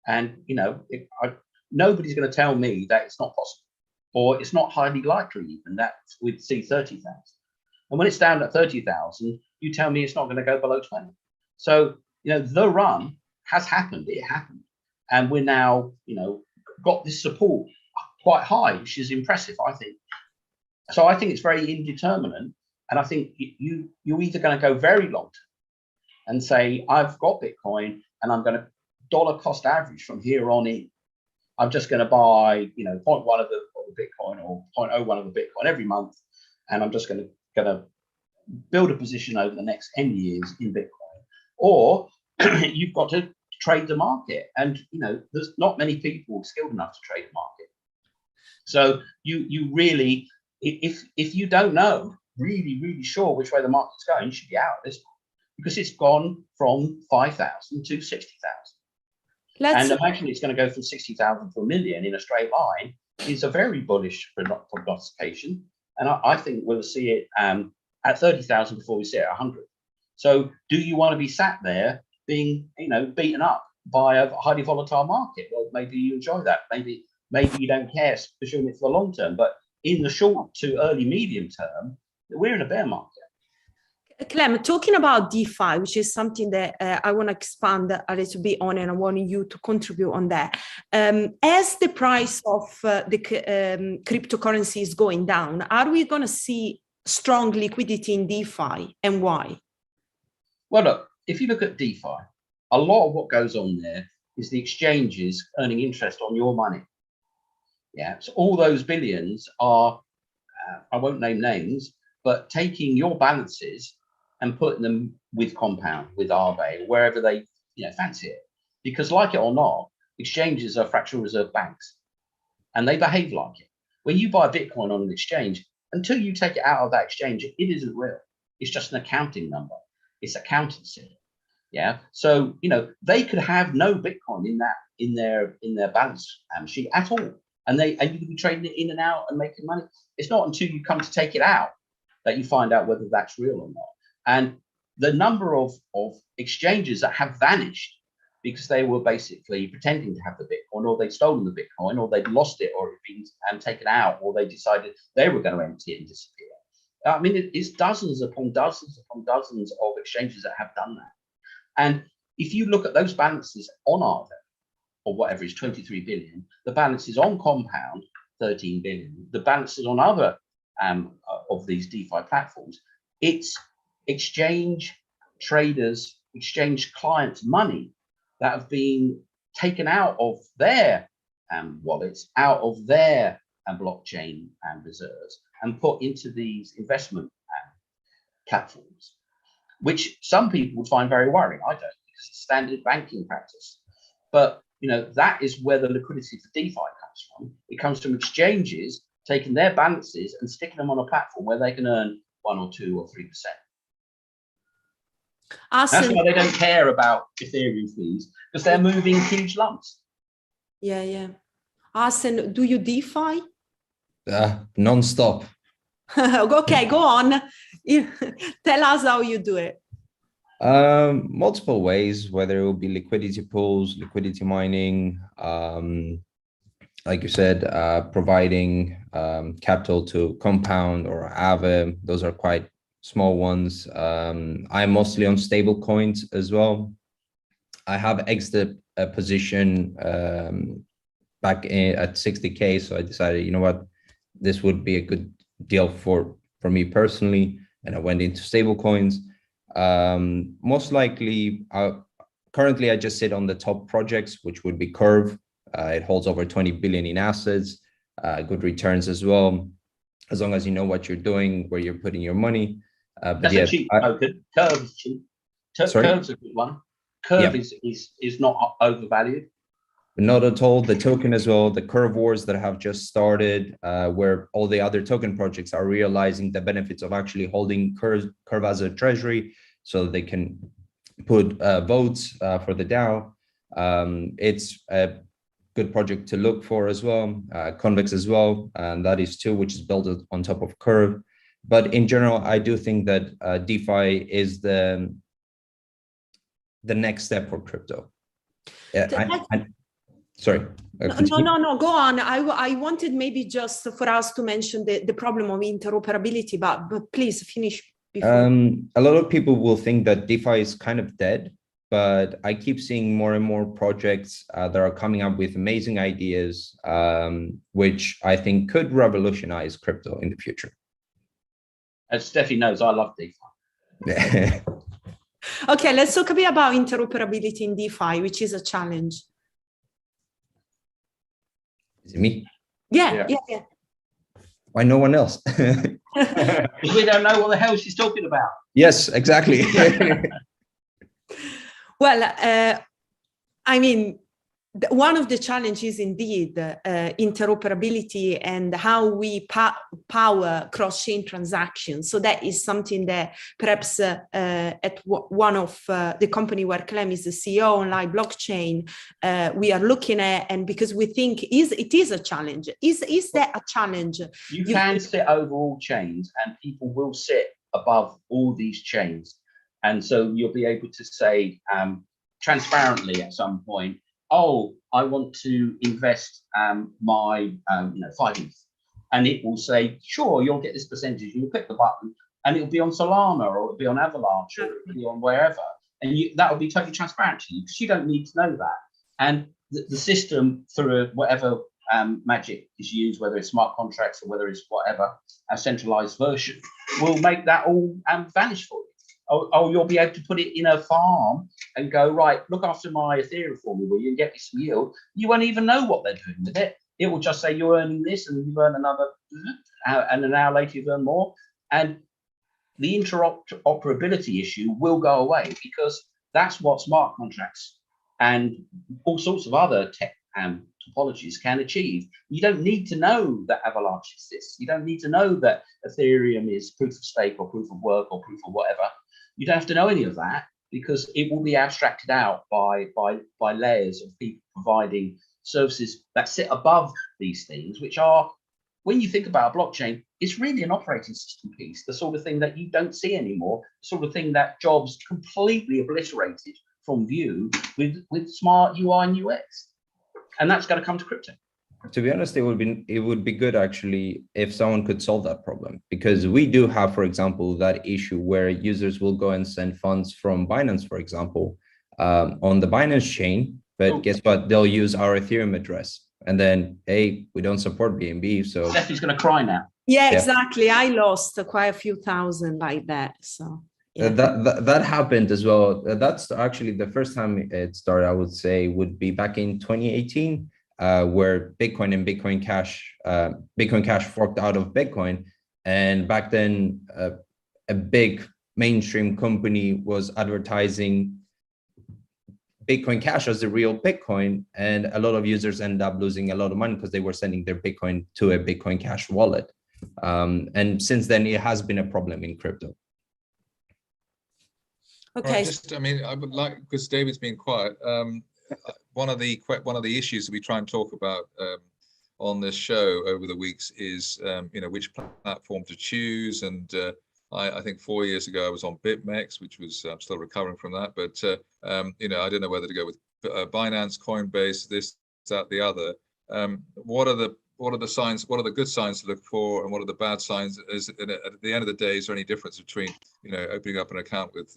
And you know, nobody's going to tell me that it's not possible, or it's not highly likely even that we'd see 30,000. And when it's down at 30,000, you tell me it's not going to go below 20. So you know, the run has happened. It happened, and we're now, you know, got this support quite high, which is impressive, I think. So I think it's very indeterminate, and I think you're either going to go very long term and say, I've got Bitcoin and I'm going to dollar cost average from here on in. I'm just going to buy, you know, 0.1 of the Bitcoin or 0.01 of the Bitcoin every month, and I'm just going to build a position over the next N years in Bitcoin. Or you've got to trade the market, and you know, there's not many people skilled enough to trade the market. So you really, if you don't know really sure which way the market's going, you should be out of this one, because it's gone from 5,000 to 60,000. And imagine it's going to go from 60,000 to 1 million in a straight line is a very bullish prognostication. And I think we'll see it at 30,000 before we see it at 100. So do you want to be sat there being, you know, beaten up by a highly volatile market? Well, maybe you enjoy that. Maybe you don't care, presuming it's for the long term. But in the short to early medium term, we're in a bear market. Clem, talking about DeFi, which is something that I want to expand a little bit on, and I want you to contribute on that. As the price of the cryptocurrency is going down, are we going to see strong liquidity in DeFi, and why? Well, look, if you look at DeFi, a lot of what goes on there is the exchanges earning interest on your money. Yeah, so all those billions are, I won't name names, but taking your balances and putting them with Compound, with Arbe, wherever they, you know, fancy it. Because like it or not, exchanges are fractional reserve banks, and they behave like it. When you buy Bitcoin on an exchange, until you take it out of that exchange, it isn't real. It's just an accounting number. It's accountancy. Yeah. So, you know, they could have no Bitcoin in their balance sheet at all. And you could be trading it in and out and making money. It's not until you come to take it out that you find out whether that's real or not. And the number of exchanges that have vanished because they were basically pretending to have the Bitcoin, or they'd stolen the Bitcoin, or they'd lost it, or it had been taken out, or they decided they were going to empty it and disappear. I mean, it's dozens upon dozens upon dozens of exchanges that have done that. And if you look at those balances on Arven, or whatever is 23 billion, the balances on Compound, 13 billion, the balances on other of these DeFi platforms, it's exchange traders, exchange clients' money that have been taken out of their wallets, out of their blockchain reserves, and put into these investment platforms, which some people would find very worrying. I don't, because it's standard banking practice. But that is where the liquidity for DeFi comes from. It comes from exchanges taking their balances and sticking them on a platform where they can earn 1 or 2 or 3%. Arsen, that's why they don't care about Ethereum fees, because they're moving huge lumps. Yeah. Arsen, do you DeFi? Non-stop. Okay, go on. Tell us how you do it. Multiple ways, whether it will be liquidity pools, liquidity mining, like you said, providing capital to Compound or Aave. Those are quite small ones. I'm mostly on Stablecoins as well. I have exited a position back at 60K, so I decided, you know what, this would be a good deal for me personally, and I went into Stablecoins. Most likely, currently I just sit on the top projects, which would be Curve. It holds over 20 billion in assets, good returns as well, as long as you know what you're doing, where you're putting your money. But that's yeah, a cheap token. Curve is cheap. Curve's a good one. Curve is not overvalued. Not at all. The token as well, the Curve wars that have just started, where all the other token projects are realizing the benefits of actually holding Curve as a treasury, so they can put votes for the DAO. It's a good project to look for as well. Convex as well, and that is too, which is built on top of Curve. But in general, I do think that DeFi is the next step for crypto. Sorry. No, go on. I wanted maybe just for us to mention the problem of interoperability, but please finish before. A lot of people will think that DeFi is kind of dead, but I keep seeing more and more projects that are coming up with amazing ideas, which I think could revolutionize crypto in the future. As Steffi knows, I love DeFi. Okay, let's talk a bit about interoperability in DeFi, which is a challenge. Is it me? Yeah. Why no one else? Because we don't know what the hell she's talking about. Yes, exactly. Well, I mean, one of the challenges indeed, interoperability and how we power cross-chain transactions. So that is something that perhaps at one of the company where Clem is the CEO, Online Blockchain, we are looking at, and because we think it is a challenge. Is that a challenge? You can sit over all chains, and people will sit above all these chains. And so you'll be able to say transparently at some point, oh, I want to invest my 5 ETH, and it will say, sure, you'll get this percentage. You'll click the button, and it'll be on Solana, or it'll be on Avalanche, or it'll be on wherever, and that will be totally transparent to you, because you don't need to know that. And the system, through whatever magic is used, whether it's smart contracts or whether it's whatever, a centralized version, will make that all vanish for you. Oh, you'll be able to put it in a farm and go, right, look after my Ethereum for me, will you, and get me some yield. You won't even know what they're doing with it. It will just say you're earning this, and you've earned another, and an hour later you've earned more. And the interoperability issue will go away, because that's what smart contracts and all sorts of other tech topologies can achieve. You don't need to know that Avalanche exists. You don't need to know that Ethereum is proof of stake or proof of work or proof of whatever. You don't have to know any of that, because it will be abstracted out by layers of people providing services that sit above these things, which are, when you think about a blockchain, it's really an operating system piece, the sort of thing that you don't see anymore, the sort of thing that Jobs completely obliterated platform view with smart UI and UX, and that's going to come to crypto. To be honest, it would be good actually if someone could solve that problem, because we do have, for example, that issue where users will go and send funds from Binance, for example, on the Binance chain, but guess what? They'll use our Ethereum address, and then hey, we don't support BNB, so Steffi's going to cry now. Yeah, exactly. I lost quite a few thousand like that. So yeah. That happened as well. That's actually the first time it started, I would say, would be back in 2018. Where Bitcoin and Bitcoin Cash forked out of Bitcoin. And back then, a big mainstream company was advertising Bitcoin Cash as the real Bitcoin. And a lot of users end up losing a lot of money because they were sending their Bitcoin to a Bitcoin Cash wallet. And since then, it has been a problem in crypto. Okay. I mean, I would like, because David's been quiet, one of the issues that we try and talk about on this show over the weeks is which platform to choose. And I think 4 years ago I was on BitMEX, which was I'm still recovering from that, but I don't know whether to go with Binance, Coinbase, this, that, the other. What are the signs? What are the good signs to look for, and what are the bad signs? At the end of the day, is there any difference between opening up an account with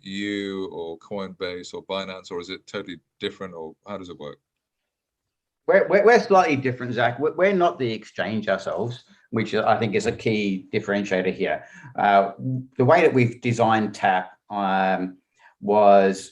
you or Coinbase or Binance, or is it totally different, or how does it work? We're slightly different, Zach. We're not the exchange ourselves, which I think is a key differentiator here. The way that we've designed TAP was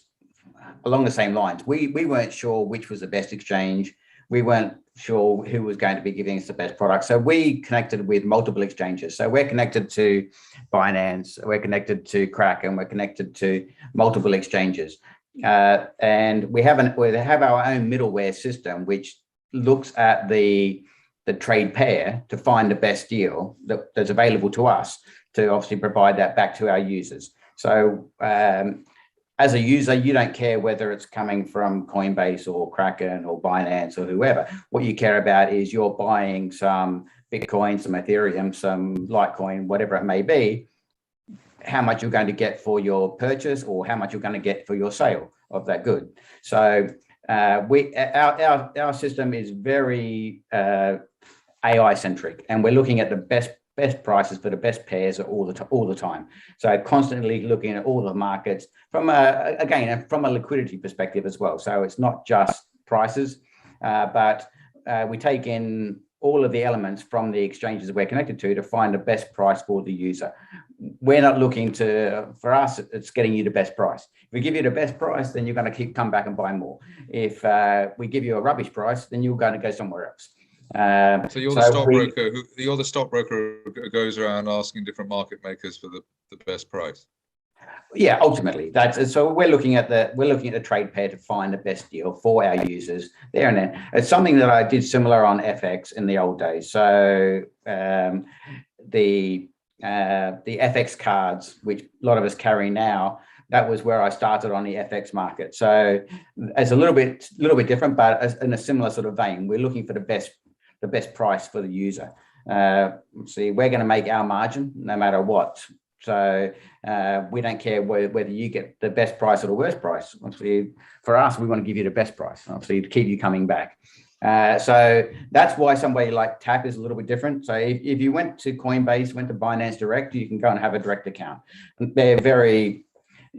along the same lines. We weren't sure which was the best exchange. We weren't sure who was going to be giving us the best product. So we connected with multiple exchanges. So we're connected to Binance, we're connected to Kraken, we're connected to multiple exchanges. And we have our own middleware system, which looks at the trade pair to find the best deal that's available to us to obviously provide that back to our users. So as a user, you don't care whether it's coming from Coinbase or Kraken or Binance or whoever. What you care about is you're buying some Bitcoin, some Ethereum, some Litecoin, whatever it may be, how much you're going to get for your purchase or how much you're going to get for your sale of that good. So our system is very AI centric, and we're looking at the best prices for the best pairs all the time. So constantly looking at all the markets from a liquidity perspective as well. So it's not just prices, but we take in all of the elements from the exchanges we're connected to find the best price for the user. We're not looking for us, it's getting you the best price. If we give you the best price, then you're going to come back and buy more. If we give you a rubbish price, then you're going to go somewhere else. So you're the stockbroker. You're the stockbroker who goes around asking different market makers for the best price. Yeah, ultimately, so we're looking at the trade pair to find the best deal for our users there and then. It's something that I did similar on FX in the old days. So the FX cards, which a lot of us carry now, that was where I started on the FX market. So it's a little bit different, but in a similar sort of vein. We're looking for the best price for the user. See, we're going to make our margin no matter what. So we don't care whether you get the best price or the worst price. Obviously, for us, we want to give you the best price, obviously, to keep you coming back. So that's why somebody like TAP is a little bit different. So if you went to Coinbase, went to Binance Direct, you can go and have a direct account. They're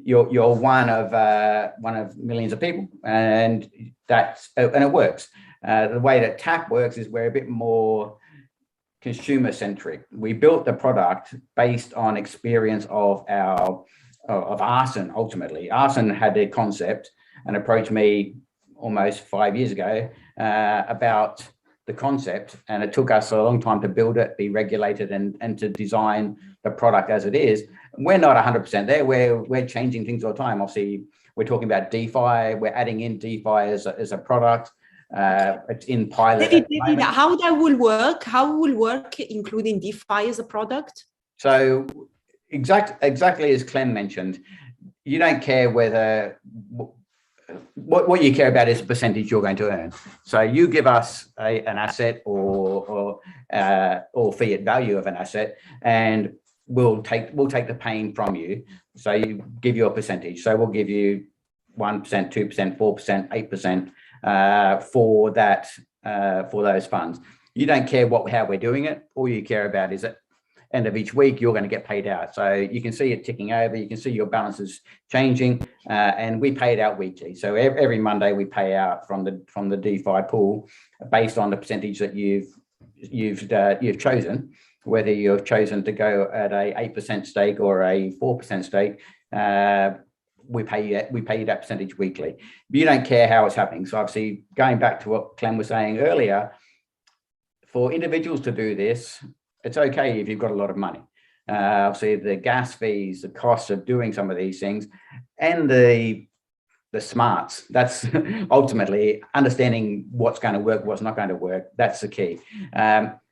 you're one of millions of people, and it works. The way that TAP works is we're a bit more consumer centric. We built the product based on experience of Arsen. Ultimately, Arsen had their concept and approached me almost 5 years ago about the concept, and it took us a long time to build it, be regulated, and to design the product as it is. We're not 100% there. We're changing things all the time. Obviously, we're talking about DeFi. We're adding in DeFi as a product. It's in pilot. David, how that will work? How will work including DeFi as a product? So exactly as Clem mentioned, you don't care whether what you care about is the percentage you're going to earn. So you give us an asset or fiat value of an asset, and we'll take the pain from you. So you give you a percentage. So we'll give you 1%, 2%, 4%, 8% for that for those funds. You don't care how we're doing it. All you care about is at end of each week you're going to get paid out. So you can see it ticking over. You can see your balances changing, and we pay it out weekly. So every Monday we pay out from the DeFi pool based on the percentage that you've chosen. Whether you've chosen to go at a 8% stake or a 4% stake, we pay you that percentage weekly. But you don't care how it's happening. So obviously, going back to what Clem was saying earlier, for individuals to do this, it's okay if you've got a lot of money. Obviously, the gas fees, the costs of doing some of these things, and the smarts. That's ultimately understanding what's going to work, what's not going to work. That's the key.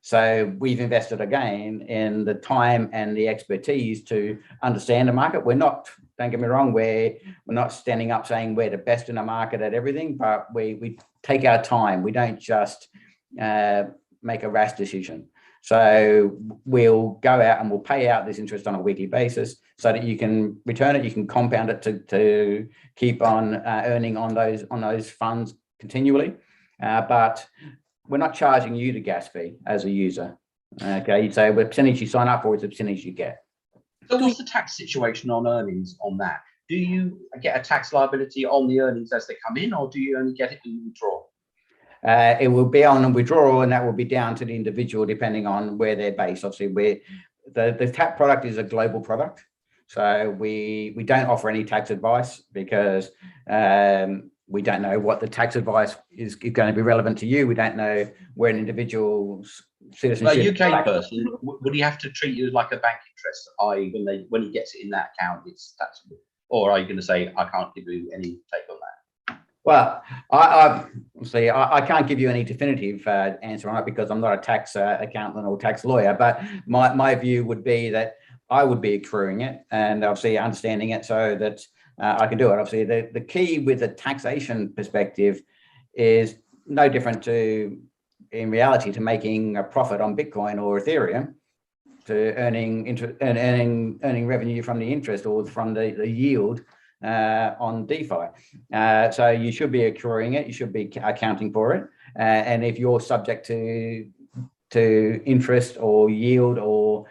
So we've invested again in the time and the expertise to understand the market. We're not, don't get me wrong, we're not standing up saying we're the best in the market at everything, but we take our time. We don't just make a rash decision. So we'll go out and we'll pay out this interest on a weekly basis so that you can return it, you can compound it to keep on earning on those funds continually. But we're not charging you the gas fee as a user. Okay, so the percentage you sign up for is the percentage you get. So what's the tax situation on earnings on that? Do you get a tax liability on the earnings as they come in, or do you only get it in withdrawal? It will be on a withdrawal, and that will be down to the individual depending on where they're based. Obviously, the TAP product is a global product, so we don't offer any tax advice because we don't know what the tax advice is going to be relevant to you. We don't know where an individual's citizenship. A UK person, would he have to treat you like a bank interest, i.e., when he gets it in that account, it's taxable? Or are you going to say, I can't give you any take on that? Well, I can't give you any definitive answer on it because I'm not a tax accountant or tax lawyer, but my view would be that I would be accruing it and obviously understanding it so that I can do it. Obviously, the key with the taxation perspective is no different to, in reality, to making a profit on Bitcoin or Ethereum, to earning revenue from the interest or from the yield on DeFi. So you should be accruing it, you should be accounting for it. And if you're subject to interest or yield or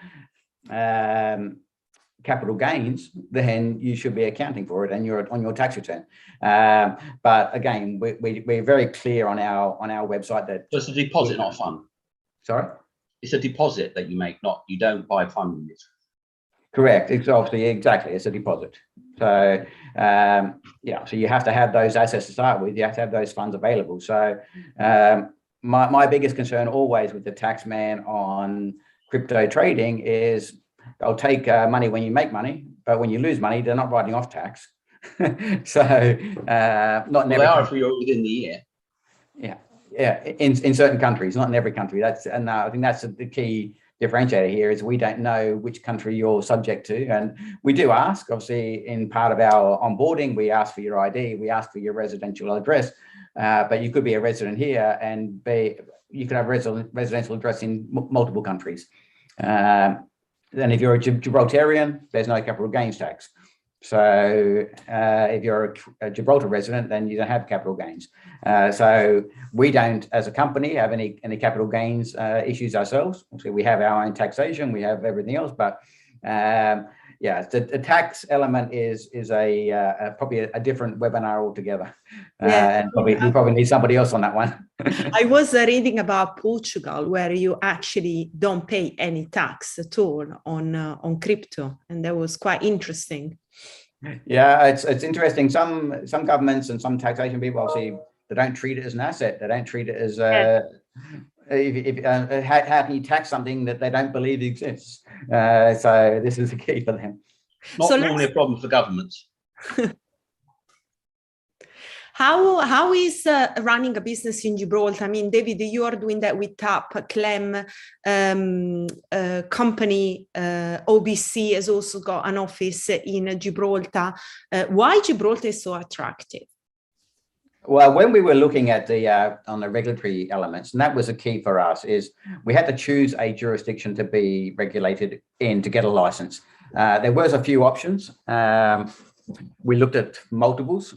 capital gains, then you should be accounting for it and you're on your tax return. But again, we're very clear on our website that so it's a deposit, not a fund. Sorry? It's a deposit that you make, you don't buy funding it. Correct. It's obviously exactly. It's a deposit. So yeah. So you have to have those assets to start with. You have to have those funds available. So my biggest concern always with the tax man on crypto trading is they'll take money when you make money, but when you lose money, they're not writing off tax. So not they are if you're within the year. Yeah. Yeah. In certain countries, not in every country. I think that's the key differentiator here is we don't know which country you're subject to, and we do ask. Obviously, in part of our onboarding, we ask for your ID, we ask for your residential address, but you could be a resident here and you could have residential address in multiple countries. Then if you're a Gibraltarian, there's no capital gains tax. So if you're a Gibraltar resident, then you don't have capital gains. So we don't, as a company, have any capital gains issues ourselves. Obviously, we have our own taxation, we have everything else, but yeah, the tax element is probably a different webinar altogether. Yeah. And we probably need somebody else on that one. I was reading about Portugal, where you actually don't pay any tax at all on crypto, and that was quite interesting. Yeah, it's interesting. Some governments and some taxation people, obviously, they don't treat it as an asset. They don't treat it as how can you tax something that they don't believe exists? So this is the key for them. Not normally a problem for governments. How is running a business in Gibraltar? I mean, David, you are doing that with TAP. Clem company, OBC has also got an office in Gibraltar. Why Gibraltar is so attractive? Well, when we were looking at on the regulatory elements, and that was a key for us, is we had to choose a jurisdiction to be regulated in to get a license. There was a few options. we looked at multiples.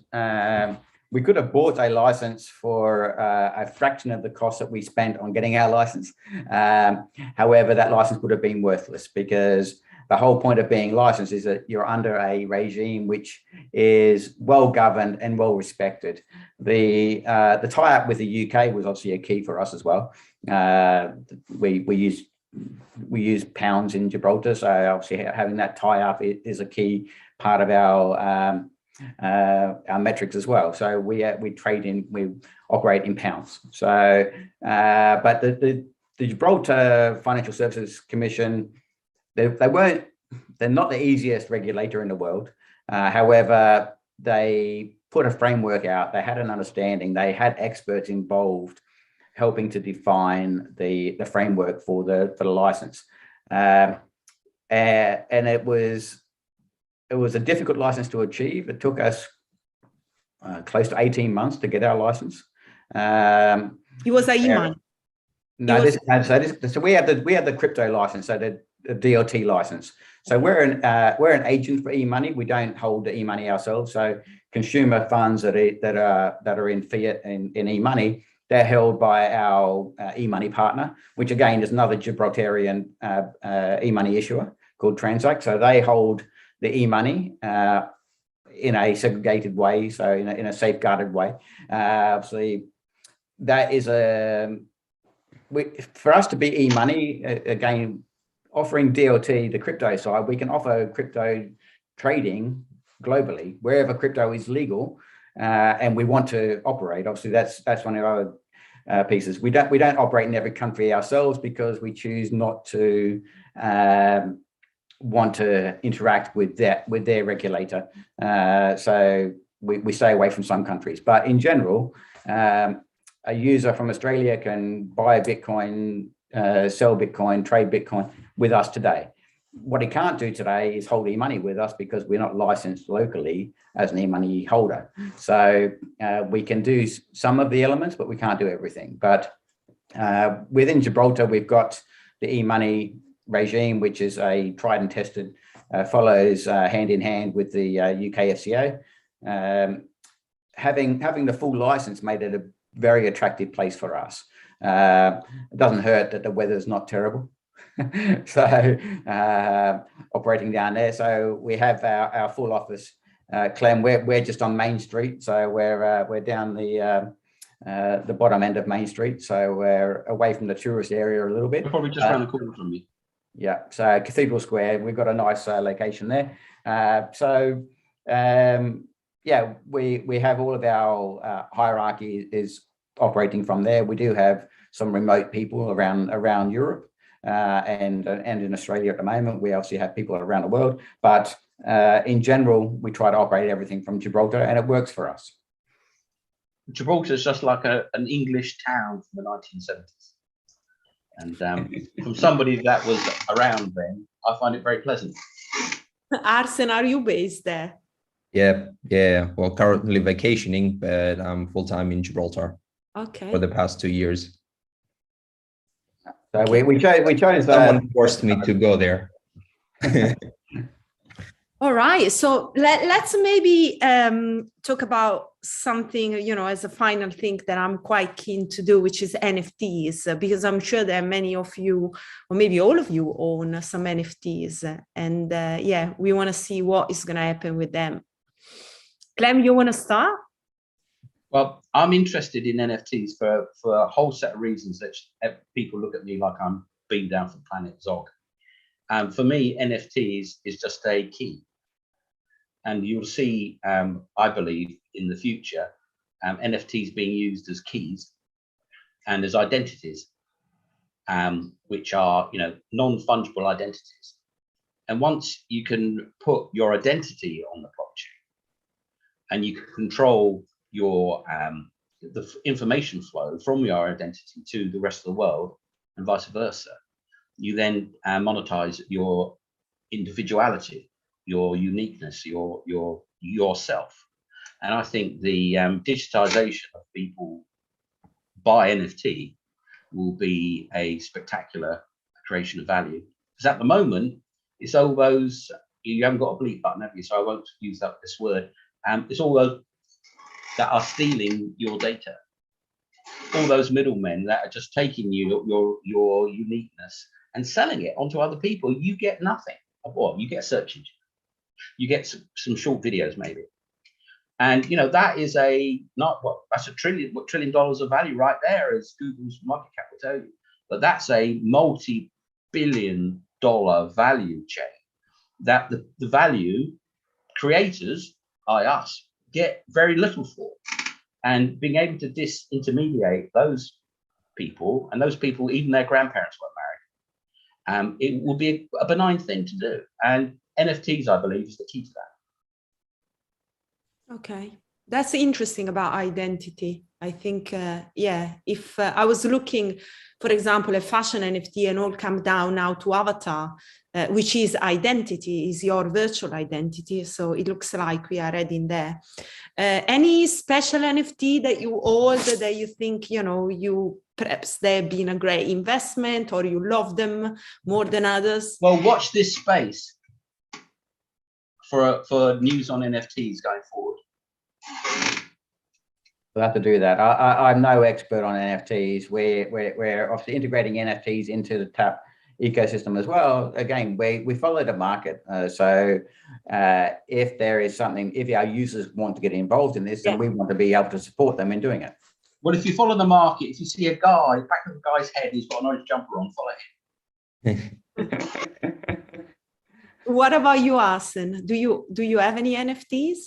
We could have bought a license for a fraction of the cost that we spent on getting our license. However, that license would have been worthless, because the whole point of being licensed is that you're under a regime which is well governed and well respected. The tie-up with the UK was obviously a key for us as well. We use pounds in Gibraltar, so obviously having that tie-up is a key part of our metrics as well. So we operate in pounds. So, but the Gibraltar Financial Services Commission, they're not the easiest regulator in the world. However, they put a framework out. They had an understanding. They had experts involved, helping to define the framework for the license, and it was a difficult license to achieve. It took us close to 18 months to get our license. It was a e-money. No, so we have the crypto license, so the DLT license. So we're an agent for e-money. We don't hold the e-money ourselves. So consumer funds that are in fiat and in e-money, they're held by our e-money partner, which again is another Gibraltarian e-money issuer called Transact. So they hold the e-money in a segregated way, so in a safeguarded way. Obviously, that is for us to be e-money, again, offering DLT, the crypto side, we can offer crypto trading globally, wherever crypto is legal, and we want to operate. Obviously, that's one of our pieces. We don't operate in every country ourselves, because we choose not to want to interact with their regulator. So we stay away from some countries. But in general, a user from Australia can buy Bitcoin, sell Bitcoin, trade Bitcoin with us today. What he can't do today is hold e-money with us, because we're not licensed locally as an e-money holder. So we can do some of the elements, but we can't do everything. But within Gibraltar, we've got the e-money regime, which is a tried and tested, follows hand in hand with the UK FCA. Having the full license made it a very attractive place for us. It doesn't hurt that the weather's not terrible. So operating down there. So we have our full office, Clem. We're just on Main Street, so we're down the bottom end of Main Street. So we're away from the tourist area a little bit. We're probably just around the corner from you. Yeah. So Cathedral Square, we've got a nice location there. Yeah, we have all of our hierarchy is operating from there. We do have some remote people around Europe and in Australia at the moment. We obviously have people around the world, but in general, we try to operate everything from Gibraltar, and it works for us. Gibraltar is just like an English town from the 1970s. And from somebody that was around then, I find it very pleasant. Arsen, are you based there? Yeah. Well, currently vacationing, but I'm full-time in Gibraltar. Okay. For the past 2 years. So we chose someone forced me to go there. All right, so let's maybe talk about something, as a final thing that I'm quite keen to do, which is NFTs, because I'm sure that many of you, or maybe all of you, own some NFTs, and yeah, we want to see what is going to happen with them. Clem, you want to start? Well, I'm interested in NFTs for a whole set of reasons that people look at me like I'm beamed down from Planet Zog. And for me, NFTs is just a key. And you'll see, I believe, in the future, NFTs being used as keys and as identities, which are, non-fungible identities. And once you can put your identity on the blockchain and you can control your the information flow from your identity to the rest of the world and vice versa, you then monetize your individuality, your uniqueness, yourself. And I think the digitization of people by NFT will be a spectacular creation of value, because at the moment it's all those you haven't got a bleep button, have you? So I won't use this word. It's all those that are stealing your data. All those middlemen that are just taking your uniqueness and selling it onto other people. You get nothing. What? You get search engine. You get some short videos maybe. And that is that's $1 trillion of value right there, as Google's market cap will tell you. But that's a multi-billion-dollar value chain that the value creators, us, get very little for. And being able to disintermediate those people, and those people, even their grandparents weren't married, it will be a benign thing to do. And NFTs, I believe, is the key to that. Okay, that's interesting about identity. I think, if I was looking, for example, a fashion NFT and all come down now to avatar, which is identity, is your virtual identity. So it looks like we are heading there. Any special NFT that you hold that you think, perhaps they've been a great investment or you love them more than others? Well, watch this space for news on NFTs going forward. We'll have to do that. I'm no expert on NFTs. We're obviously integrating NFTs into the TAP ecosystem as well. Again, we follow the market. So if there is something, if our users want to get involved in this, then we want to be able to support them in doing it. Well, if you follow the market, if you see a guy, back of the guy's head, he's got an orange jumper on, follow him. What about you, Arsen? Do you have any NFTs?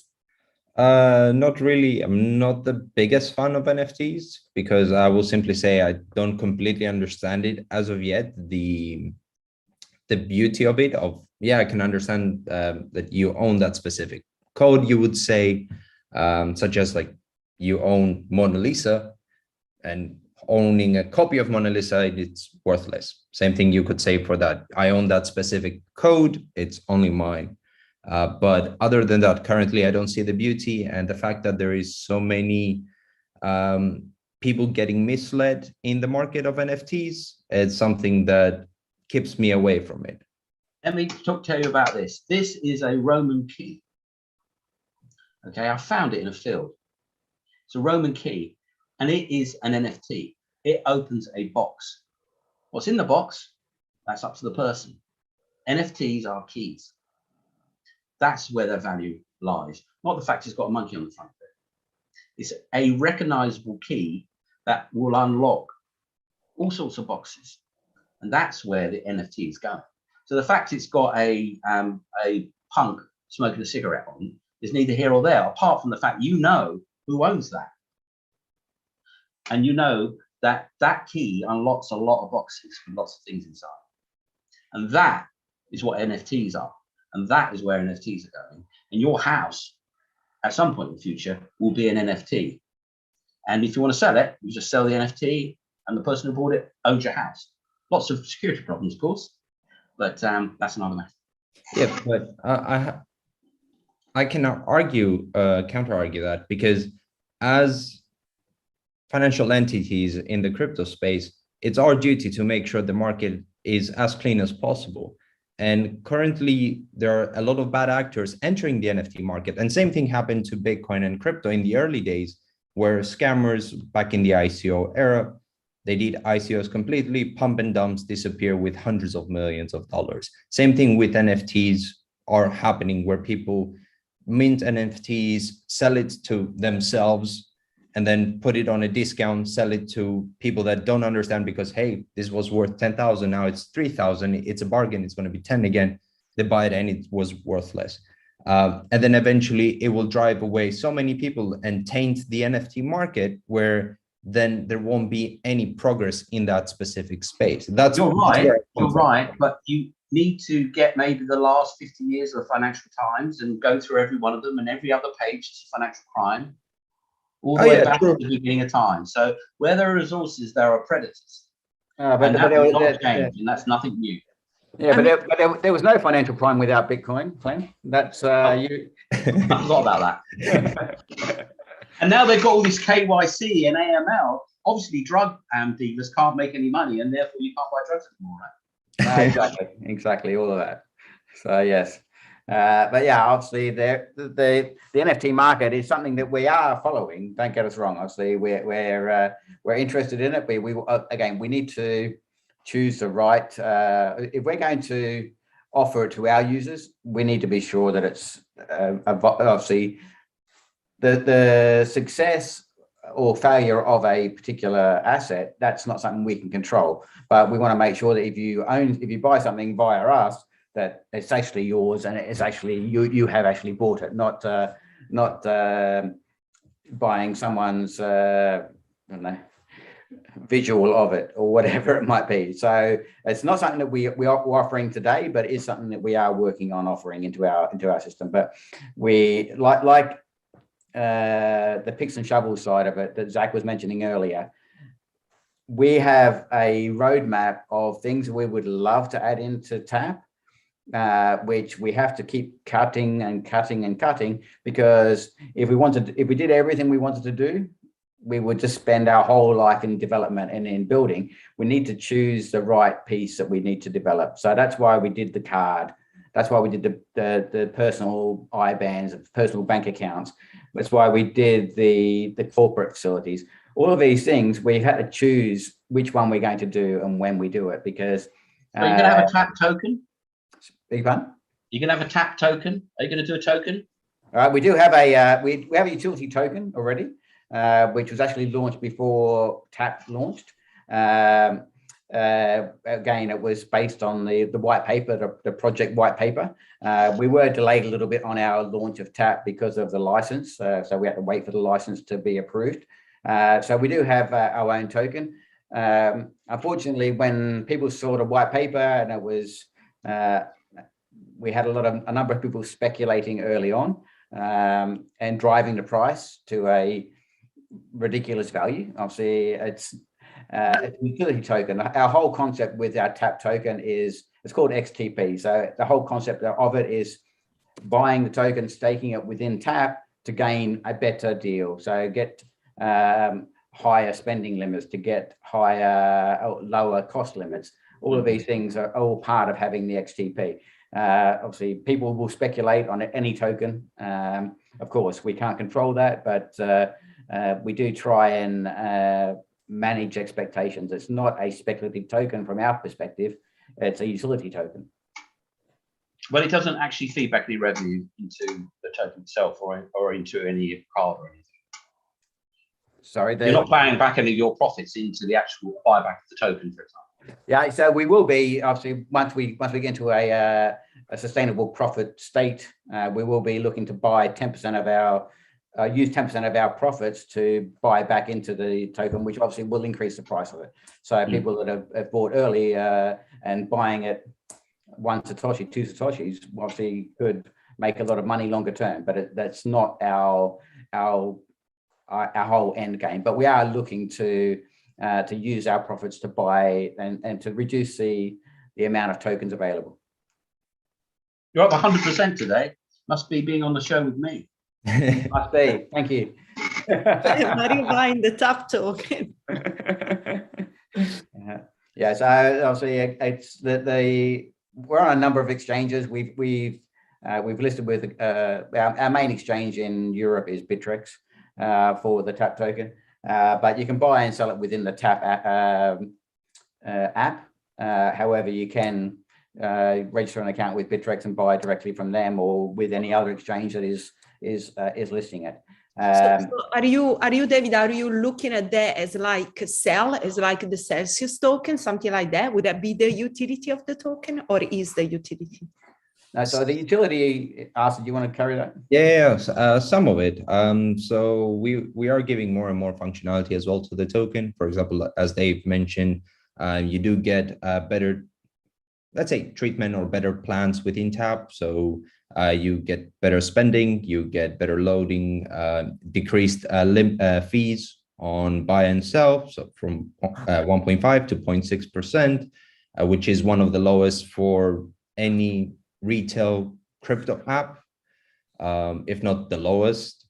Not really. I'm not the biggest fan of NFTs because I will simply say I don't completely understand it as of yet. The beauty of it, I can understand that you own that specific code, you would say, such as like you own Mona Lisa, and owning a copy of Mona Lisa, it's worthless. Same thing you could say for that. I own that specific code, it's only mine. But other than that, currently, I don't see the beauty, and the fact that there is so many people getting misled in the market of NFTs, it's something that keeps me away from it. Let me tell you about this. This is a Roman key. Okay, I found it in a field. It's a Roman key, and it is an NFT. It opens a box. What's in the box? That's up to the person. NFTs are keys. That's where their value lies, not the fact it's got a monkey on the front of it. It's a recognizable key that will unlock all sorts of boxes. And that's where the NFT is going. So the fact it's got a punk smoking a cigarette on is neither here or there, apart from the fact you know who owns that. And you know that that key unlocks a lot of boxes with lots of things inside. And that is what NFTs are. And that is where NFTs are going. And your house, at some point in the future, will be an NFT. And if you want to sell it, you just sell the NFT, and the person who bought it owns your house. Lots of security problems, of course, but that's another matter. Yeah, but I cannot counter-argue that, because as financial entities in the crypto space, it's our duty to make sure the market is as clean as possible. And currently, there are a lot of bad actors entering the NFT market. And same thing happened to Bitcoin and crypto in the early days, where scammers back in the ICO era, they did ICOs completely, pump and dumps, disappear with hundreds of millions of dollars. Same thing with NFTs are happening, where people mint NFTs, sell it to themselves, and then put it on a discount, sell it to people that don't understand because, hey, this was worth 10,000, now it's 3,000, it's a bargain, it's going to be 10 again. They buy it and it was worthless. And then eventually it will drive away so many people and taint the NFT market, where then there won't be any progress in that specific space. You're right, but you need to get maybe the last 50 years of the Financial Times and go through every one of them, and every other page is a financial crime. All the way back to the beginning of time. So where there are resources, there are predators. And that will not change, and that's nothing new. Yeah, but there was no financial crime without Bitcoin, Clem. That's you. I forgot about that. And now they've got all this KYC and AML. Obviously, drug dealers can't make any money, and therefore you can't buy drugs anymore, right? Exactly, all of that. So yes. But yeah, obviously the NFT market is something that we are following. Don't get us wrong. Obviously, we're interested in it. We again, we need to choose the right. If we're going to offer it to our users, we need to be sure that it's obviously the success or failure of a particular asset. That's not something we can control. But we want to make sure that if you buy something via us, that it's actually yours and it's actually you have actually bought it, not buying someone's I don't know, visual of it or whatever it might be. So it's not something that we are offering today, but it is something that we are working on offering into our system. But we like the picks and shovels side of it that Zach was mentioning earlier. We have a roadmap of things we would love to add into TAP, which we have to keep cutting and cutting and cutting, because if we did everything we wanted to do, we would just spend our whole life in development and in building. We need to choose the right piece that we need to develop. So that's why we did the card. That's why we did the personal IBANs, personal bank accounts. That's why we did the corporate facilities. All of these things, we had to choose which one we're going to do and when we do it, because so you're going to have a TAP token? Big fun. You're going to have a TAP token? Are you going to do a token? All right, we do have a we have a utility token already, which was actually launched before TAP launched. Again, it was based on the white paper, the project white paper. We were delayed a little bit on our launch of TAP because of the license, so we had to wait for the license to be approved. So we do have our own token. Unfortunately, when people saw the white paper, and it was we had a number of people speculating early on and driving the price to a ridiculous value. Obviously, it's a utility token. Our whole concept with our TAP token is it's called XTP. So the whole concept of it is buying the token, staking it within TAP to gain a better deal. So get higher spending limits, to get lower cost limits. All of these things are all part of having the XTP. Obviously, people will speculate on any token. Of course, we can't control that, but we do try and manage expectations. It's not a speculative token from our perspective. It's a utility token. Well, it doesn't actually feed back any revenue into the token itself or into any card or anything. Sorry, you're not paying back any of your profits into the actual buyback of the token, for example. Yeah, so we will be, obviously, once we get into a sustainable profit state, we will be looking to buy 10% of our use 10% of our profits to buy back into the token, which obviously will increase the price of it. So people that have bought early and buying it 1 Satoshi, 2 Satoshis, obviously could make a lot of money longer term, but that's not our whole end game. But we are looking to use our profits to buy and to reduce the amount of tokens available. You're up 100% today. Must be being on the show with me. Must be. Thank you. Are you buying the TAP token? Yeah. So obviously, it's we're on a number of exchanges. We've listed with our main exchange in Europe is Bittrex for the TAP token, but you can buy and sell it within the TAP app. However, you can register an account with Bittrex and buy directly from them or with any other exchange that is listing it. So are you, David, are you looking at that as like the Celsius token, something like that? Would that be the utility of the token, or is the utility? So the utility, Arsen, do you want to carry that? Yeah, some of it. So we are giving more and more functionality as well to the token. For example, as Dave mentioned, you do get better, let's say, treatment or better plans within TAP. So you get better spending, you get better loading, decreased fees on buy and sell, so from 1.5 to 0.6%, which is one of the lowest for any retail crypto app, if not the lowest.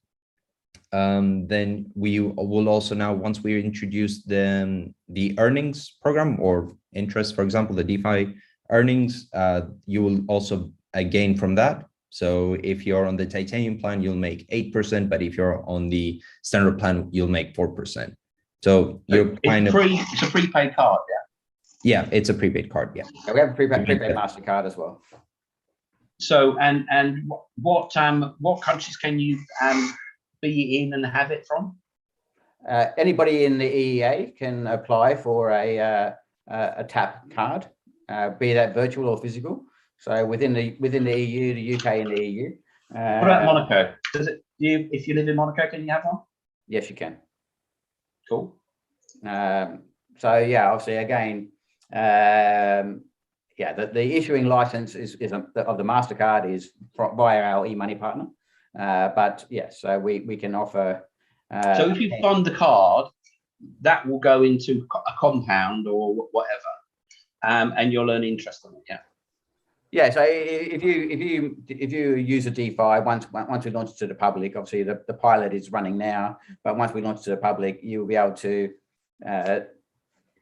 Then we will also now, once we introduce the earnings program or interest, for example, the DeFi earnings, you will also gain from that. So if you're on the titanium plan, you'll make 8%, but if you're on the standard plan, you'll make 4%. So you're it's a prepaid card, yeah, it's a prepaid card, yeah. We have a prepaid MasterCard as well. So and what countries can you be in and have it from? Anybody in the EEA can apply for a tap card, be that virtual or physical. So within the EU, the UK and the EU. What about Monaco? If you live in Monaco, can you have one? Yes, you can. Cool. So yeah, obviously again, yeah, the issuing license is of the MasterCard is via our e-money partner. But yes, so we can offer. So if you fund the card, that will go into a compound or whatever, and you'll earn interest on it. Yeah. Yeah. So if you use a DeFi, once we launch it to the public, obviously the pilot is running now, but once we launch it to the public, you'll be able to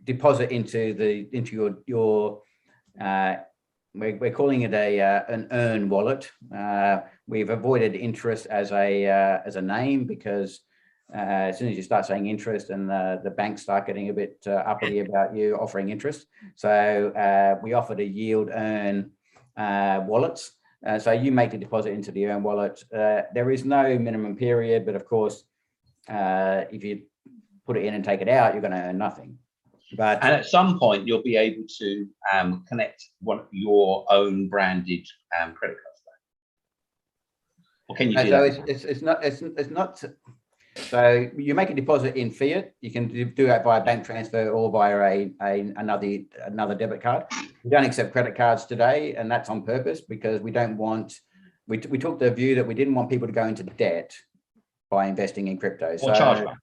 deposit into your we're calling it an earn wallet. We've avoided interest as a name because as soon as you start saying interest and the banks start getting a bit uppity about you offering interest. So we offered a yield earn wallets. So you make the deposit into the earn wallet. There is no minimum period, but of course, if you put it in and take it out, you're going to earn nothing. And at some point, you'll be able to connect one of your own branded credit cards. Or can you do that? It's not. So you make a deposit in fiat. You can do that via bank transfer or via another debit card. We don't accept credit cards today, and that's on purpose because we don't want. We took the view that we didn't want people to go into debt by investing in crypto. Or chargeback.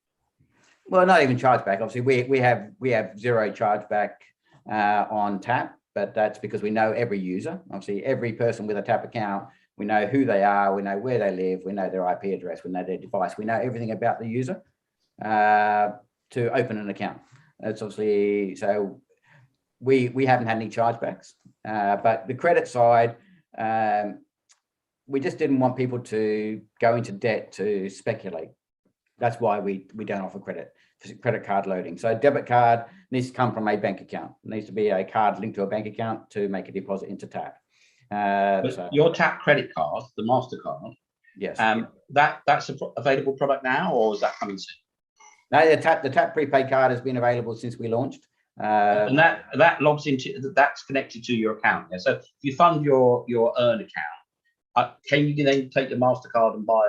Well, not even chargeback. Obviously, we have zero chargeback on tap, but that's because we know every user. Obviously, every person with a tap account, we know who they are, we know where they live, we know their IP address, we know their device, we know everything about the user to open an account. That's obviously so. We haven't had any chargebacks, but the credit side, we just didn't want people to go into debt to speculate. That's why we don't offer credit card loading. So debit card needs to come from a bank account. It needs to be a card linked to a bank account to make a deposit into tap. So your tap credit card, the MasterCard, yes, that's an available product now, or is that coming soon? No, the tap prepaid card has been available since we launched. And that logs into that's connected to your account. Yeah. So if you fund your earn account, can you then take your MasterCard and buy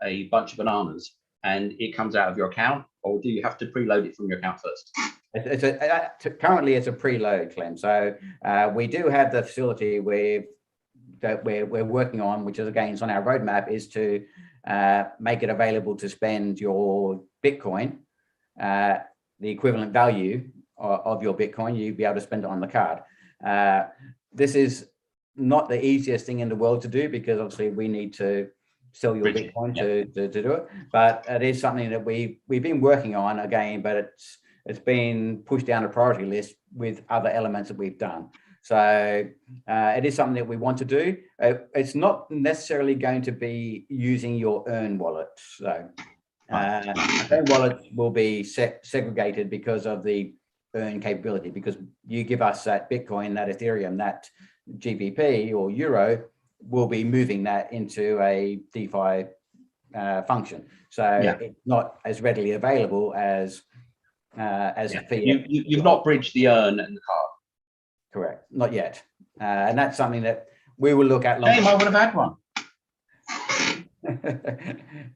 a bunch of bananas and it comes out of your account, or do you have to preload it from your account first? Currently it's a preload, Clem. So we do have the facility that we're working on, which is again is on our roadmap, is to make it available to spend your Bitcoin, the equivalent value of your Bitcoin. You'd be able to spend it on the card. This is not the easiest thing in the world to do because obviously we need to sell your Bitcoin to do it, but it is something that we've been working on again, but it's been pushed down the priority list with other elements that we've done. So it is something that we want to do. It's not necessarily going to be using your earn wallet. So earn wallet will be segregated because of the earn capability, because you give us that Bitcoin, that Ethereum, that GBP or Euro, will be moving that into a DeFi function. So it's not as readily available as you've not bridged the earn and the card. Correct, not yet, and that's something that we will look at. Damn, I would have had one.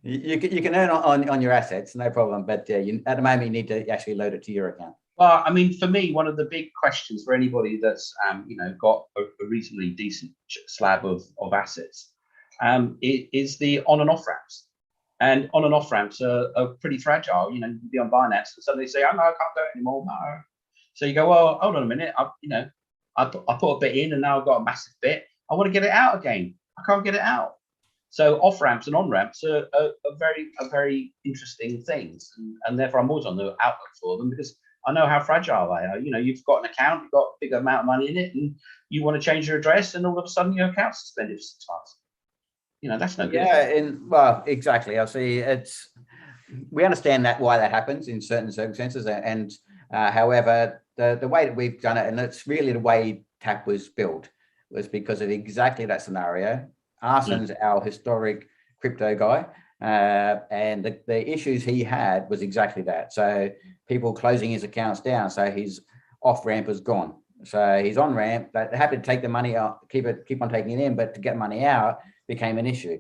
you can earn on your assets, no problem, but at the moment you need to actually load it to your account. Well, I mean, for me, one of the big questions for anybody that's got a reasonably decent slab of assets is the on and off ramps. And on and off ramps are pretty fragile. You can be on Binance and suddenly say, "Oh no, I can't do it anymore." No. So you go, "Well, hold on a minute. I put a bit in, and now I've got a massive bit. I want to get it out again. I can't get it out." So off ramps and on ramps are very interesting things, and therefore I'm always on the outlook for them because I know how fragile they are. You know, you've got an account, you've got a big amount of money in it, and you want to change your address, and all of a sudden your account's suspended for 6 months. You know, that's no good. Yeah, well, exactly. I see. We understand that why that happens in certain circumstances, and however, the way that we've done it, and it's really the way TAP was built, was because of exactly that scenario. Arsen's our historic crypto guy, and the issues he had was exactly that. So people closing his accounts down, so his off ramp was gone. So he's on ramp. They happy to take the money out, keep on taking it in, but to get money out became an issue.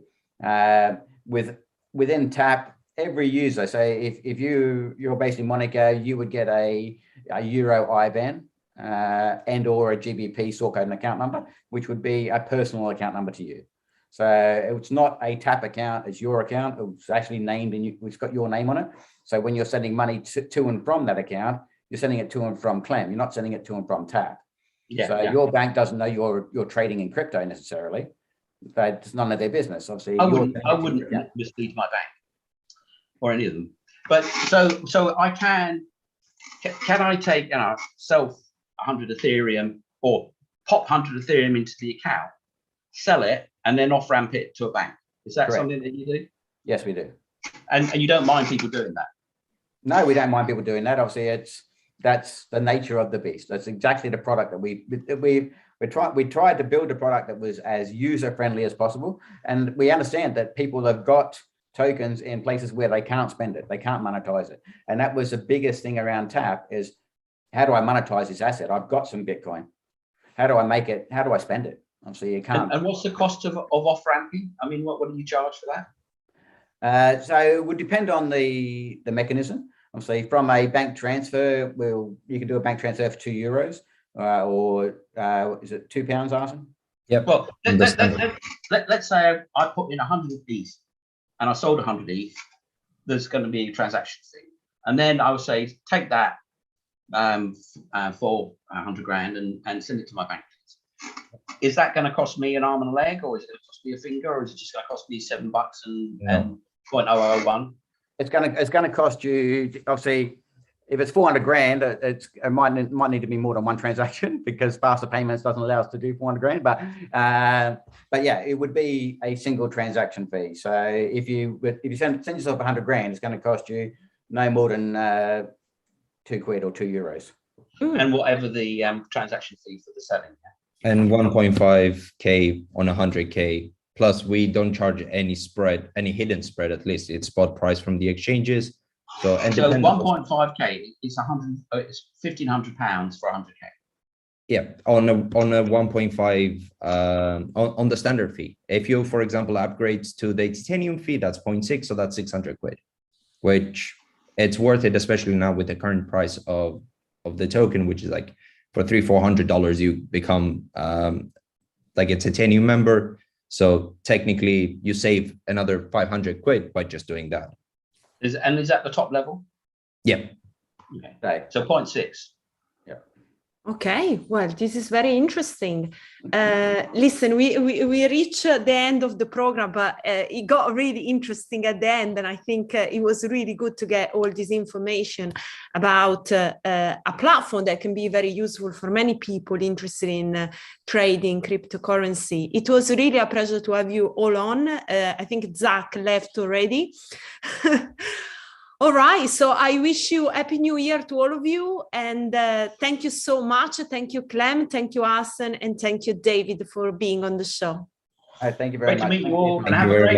Within TAP, every user, say if you're based in Monaco, you would get a Euro IBAN and or a GBP sort code and account number, which would be a personal account number to you. So it's not a TAP account, it's your account. It's actually named and it's got your name on it. So when you're sending money to and from that account, you're sending it to and from Clem. You're not sending it to and from TAP. Your bank doesn't know you're trading in crypto necessarily. But it's none of their business. Obviously, I wouldn't mislead my bank or any of them. But so I can I take, you know, sell 100 Ethereum or pop 100 Ethereum into the account, sell it, and then off ramp it to a bank? Is that something that you do? Yes, we do. And you don't mind people doing that? No, we don't mind people doing that. Obviously, that's the nature of the beast. That's exactly the product that we tried to build a product that was as user friendly as possible. And we understand that people have got tokens in places where they can't spend it. They can't monetize it. And that was the biggest thing around TAP is, how do I monetize this asset? I've got some Bitcoin. How do I make it? How do I spend it? Obviously, you can't. And what's the cost of off ramping? I mean, what do you charge for that? So it would depend on the mechanism. Obviously, from a bank transfer, you can do a bank transfer for €2, or is it £2, Arsen? Yep. Well, let's say I put in 100 ETH and I sold 100 ETH. There's going to be a transaction fee, and then I would say take that for 100 grand and send it to my bank. Is that going to cost me an arm and a leg, or is it going to cost me a finger, or is it just going to cost me $7 and 0.0001? It's going to cost you, obviously, if it's 400 grand, it might need to be more than one transaction, because faster payments doesn't allow us to do 400 grand. But yeah, it would be a single transaction fee. So if you send yourself 100 grand, it's going to cost you no more than £2 or €2. And whatever the transaction fee for the selling. And 1.5K on 100K. Plus, we don't charge any spread, any hidden spread. At least it's spot price from the exchanges. So 1.5K is it's £1,500 for 100K. Yeah, on a 1.5 on the standard fee. If you, for example, upgrades to the titanium fee, that's 0.6, so that's 600 quid, which it's worth it, especially now with the current price of the token, which is like for $300-400 you become like a titanium member. So technically you save another 500 quid by just doing that. Is that the top level? Yeah. Okay. So 0.6. Yeah. Okay, well, this is very interesting. Listen, we reached the end of the program, but it got really interesting at the end, and I think it was really good to get all this information about a platform that can be very useful for many people interested in trading cryptocurrency. It was really a pleasure to have you all on. I think Zach left already. All right, so I wish you Happy New Year to all of you, and thank you so much. Thank you, Clem, thank you, Arsen, and thank you, David, for being on the show. Thank you very much. Great to meet you all. Thank you very much.